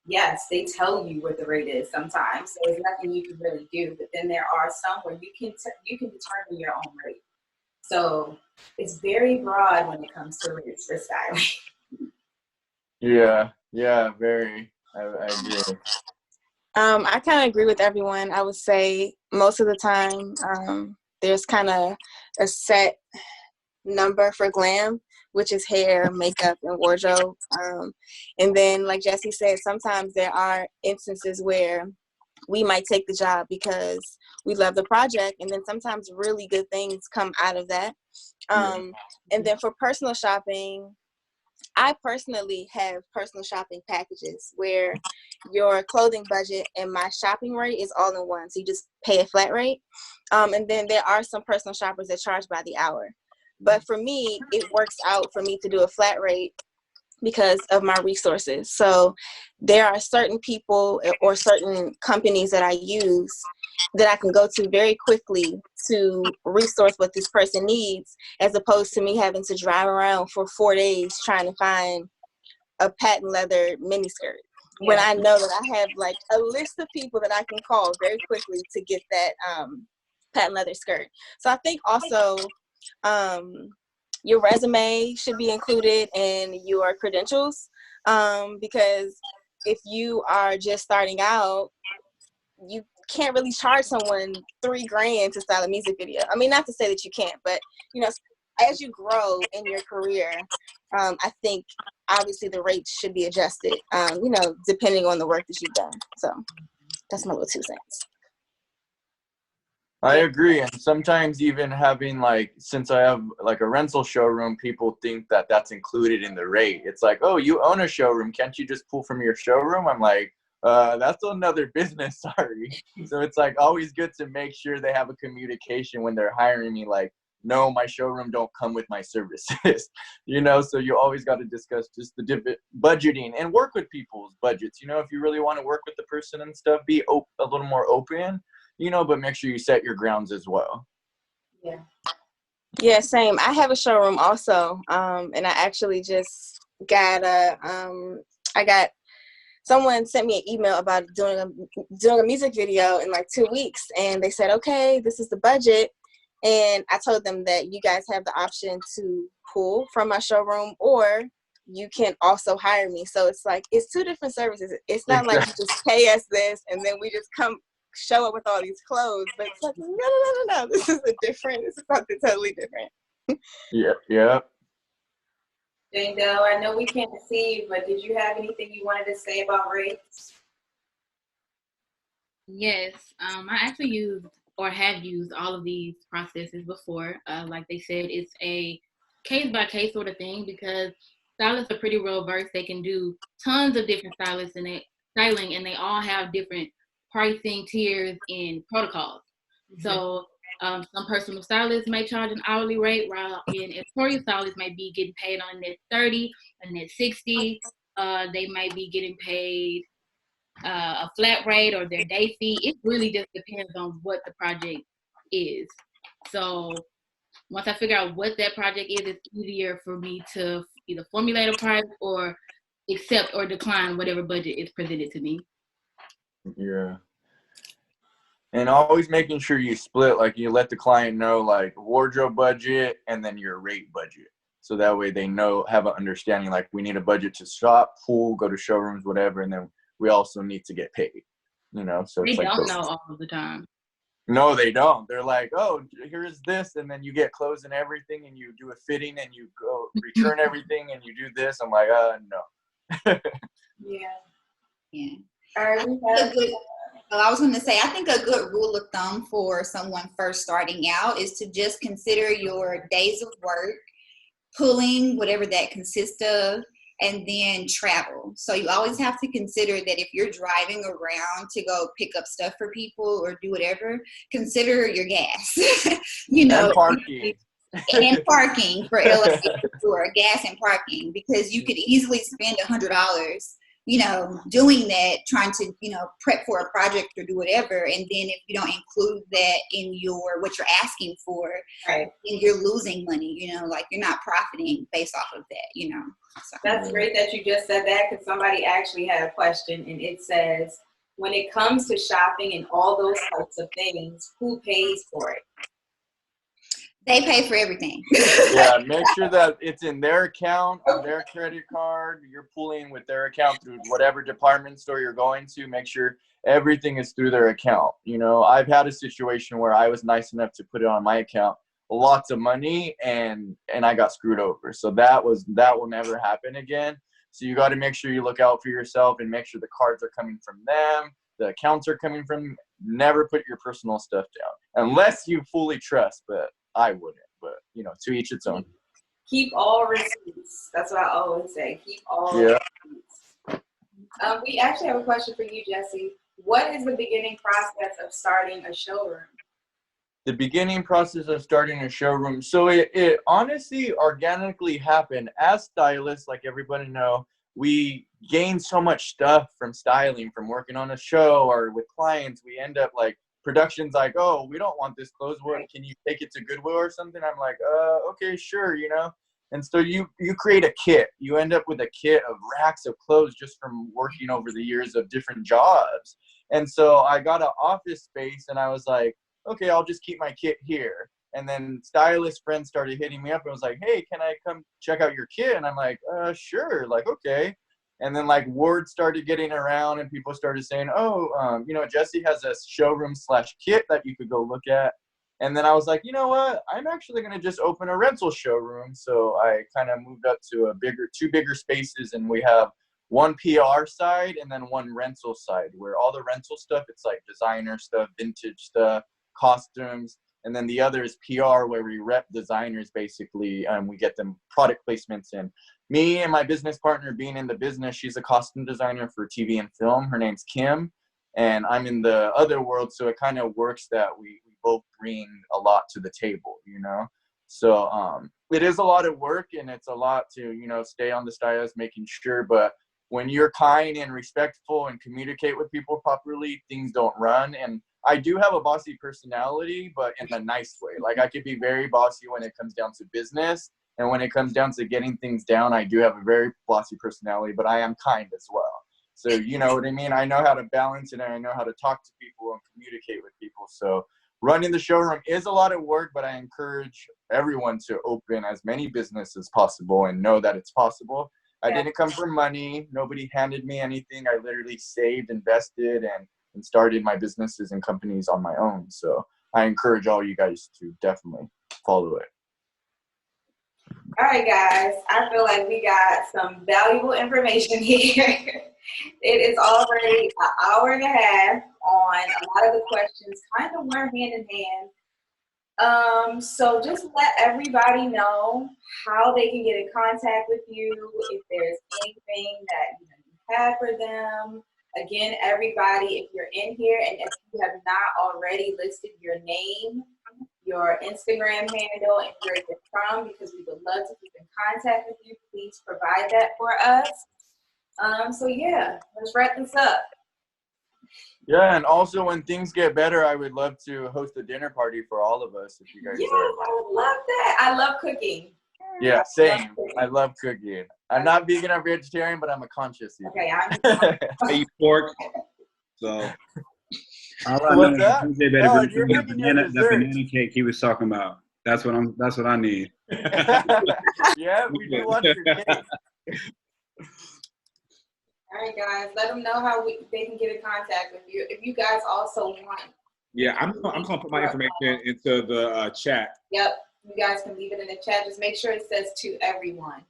Yes, they tell you what the rate is sometimes, so there's nothing you can really do. But then there are some where you can determine your own rate. So it's very broad when it comes to rates for styling. Yeah, very. I agree. I kind of agree with everyone. I would say most of the time, there's kind of a set number for glam, which is hair, makeup, and wardrobe. And then, like Jesse said, sometimes there are instances where we might take the job because we love the project, and then sometimes really good things come out of that. And then for personal shopping, I personally have personal shopping packages where your clothing budget and my shopping rate is all in one. So you just pay a flat rate. And then there are some personal shoppers that charge by the hour. But for me, it works out for me to do a flat rate because of my resources. So there are certain people or certain companies that I use that I can go to very quickly to resource what this person needs, as opposed to me having to drive around for 4 days trying to find a patent leather miniskirt. When I know that I have like a list of people that I can call very quickly to get that patent leather skirt. So I think also your resume should be included in your credentials, because if you are just starting out, you can't really charge someone $3,000 to style a music video. I mean, not to say that you can't, but you know, as you grow in your career, I think obviously the rates should be adjusted, you know, depending on the work that you've done. So that's my little 2 cents. I agree. And sometimes even having like, since I have like a rental showroom, people think that that's included in the rate. It's like, oh, you own a showroom. Can't you just pull from your showroom? I'm like, That's another business, sorry. So it's like always good to make sure they have a communication when they're hiring me, like, no, my showroom don't come with my services, you know? So you always got to discuss just the budgeting and work with people's budgets. You know, if you really want to work with the person and stuff, be a little more open, you know, but make sure you set your grounds as well. Yeah. Yeah, same. I have a showroom also, and I actually just got someone sent me an email about doing a music video in like 2 weeks, and they said, okay, this is the budget, and I told them that you guys have the option to pull from my showroom, or you can also hire me. So it's like, it's two different services. It's not like you just pay us this and then we just show up with all these clothes, but it's like, no. This is something totally different. Yeah. Jane Doe, I know we can't see you, but did you have anything you wanted to say about rates? Yes, I actually used or have used all of these processes before. Like they said, it's a case-by-case sort of thing because stylists are pretty well versed. They can do tons of different styling, and they all have different pricing tiers and protocols. Mm-hmm. So some personal stylists may charge an hourly rate, while an editorial stylist may be getting paid on net 30, a net 60. They might be getting paid a flat rate or their day fee. It really just depends on what the project is. So once I figure out what that project is, it's easier for me to either formulate a price or accept or decline whatever budget is presented to me. Yeah. And always making sure you split, like you let the client know like wardrobe budget and then your rate budget. So that way they have an understanding, like we need a budget to shop, pool, go to showrooms, whatever. And then we also need to get paid, you know? So they it's don't like know all of the time. No, they don't. They're like, oh, here's this. And then you get clothes and everything and you do a fitting and you go return everything and you do this. I'm like, no. Yeah. All right, I was going to say, I think a good rule of thumb for someone first starting out is to just consider your days of work, pulling whatever that consists of, and then travel. So you always have to consider that if you're driving around to go pick up stuff for people or do whatever, consider your gas, you know. And parking. And parking for LA, or gas and parking, because you could easily spend $100, you know, doing that, trying to, you know, prep for a project or do whatever. And then if you don't include that in what you're asking for, right, then you're losing money, you know, like you're not profiting based off of that, you know. So. That's great that you just said that, because somebody actually had a question, and it says, when it comes to shopping and all those types of things, who pays for it? They pay for everything. Yeah, make sure that it's in their account, on their credit card. You're pulling with their account through whatever department store you're going to. Make sure everything is through their account. You know, I've had a situation where I was nice enough to put it on my account, lots of money, and I got screwed over. So that will never happen again. So you got to make sure you look out for yourself and make sure the cards are coming from them, the accounts are coming from. Never put your personal stuff down unless you fully trust, but I wouldn't, but you know, to each its own. Keep all receipts. That's what I always say. Keep all receipts. We actually have a question for you, Jesse. What is the beginning process of starting a showroom? The beginning process of starting a showroom. So it honestly organically happened. As stylists, like everybody know, we gain so much stuff from styling, from working on a show or with clients. We end up like, production's like, oh, we don't want this clothes. What, can you take it to Goodwill or something? I'm like, okay, sure, you know. And so you create a kit. You end up with a kit of racks of clothes just from working over the years of different jobs. And so I got an office space and I was like, okay, I'll just keep my kit here. And then stylist friends started hitting me up and was like, hey, can I come check out your kit? And I'm like, sure, like, okay. And then like word started getting around and people started saying, oh, you know, Jesse has a showroom/kit that you could go look at. And then I was like, you know what? I'm actually going to just open a rental showroom. So I kind of moved up to two bigger spaces, and we have one PR side and then one rental side where all the rental stuff, it's like designer stuff, vintage stuff, costumes, And then the other is PR, where we rep designers, basically. We get them product placements. And me and my business partner being in the business, she's a costume designer for TV and film. Her name's Kim. And I'm in the other world. So it kind of works that we both bring a lot to the table, you know? So it is a lot of work, and it's a lot to, you know, stay on the stylist, making sure. But when you're kind and respectful and communicate with people properly, things don't run. And I do have a bossy personality, but in a nice way. Like, I could be very bossy when it comes down to business. And when it comes down to getting things down, I do have a very bossy personality, but I am kind as well. So, you know what I mean? I know how to balance it, and I know how to talk to people and communicate with people. So running the showroom is a lot of work, but I encourage everyone to open as many businesses as possible and know that it's possible. I didn't come for money. Nobody handed me anything. I literally saved, invested, and started my businesses and companies on my own. So I encourage all you guys to definitely follow it. All right, guys. I feel like we got some valuable information here. It is already an hour and a half on a lot of the questions, kind of went hand in hand. So just let everybody know how they can get in contact with you, if there's anything that you have for them. Again, everybody, if you're in here and if you have not already listed your name, your Instagram handle, and where you're from, because we would love to keep in contact with you, please provide that for us. So yeah, let's wrap this up. Yeah, and also when things get better, I would love to host a dinner party for all of us, if you guys I would love that. I love cooking. Yeah, same. I love cooking. I'm not vegan or vegetarian, but I'm a conscious eater. Okay, I eat pork. So what's that? Oh, you're making your the dessert. banana cake he was talking about. That's what I need. Yeah, we do want your cake. All right, guys, let them know how they can get in contact with you. If you guys also want. Yeah, I'm gonna put my information into the chat. Yep, you guys can leave it in the chat. Just make sure it says to everyone.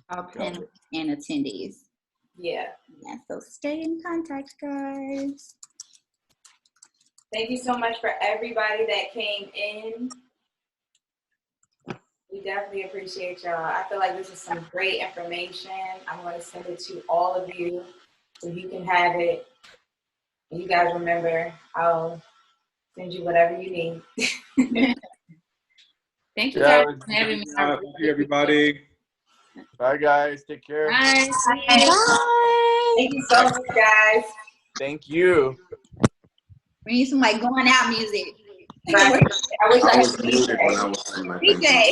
All panelists and attendees. Yeah. So stay in contact, guys. Thank you so much for everybody that came in. We definitely appreciate y'all. I feel like this is some great information. I'm going to send it to all of you so you can have it. And you guys remember, I'll send you whatever you need. Thank you guys for having me. Thank you, everybody. Bye, guys. Take care. Bye. Bye. Thank you so much, guys. Thank you. We need some like going out music. Right. I wish I was muted when I was in my DJ.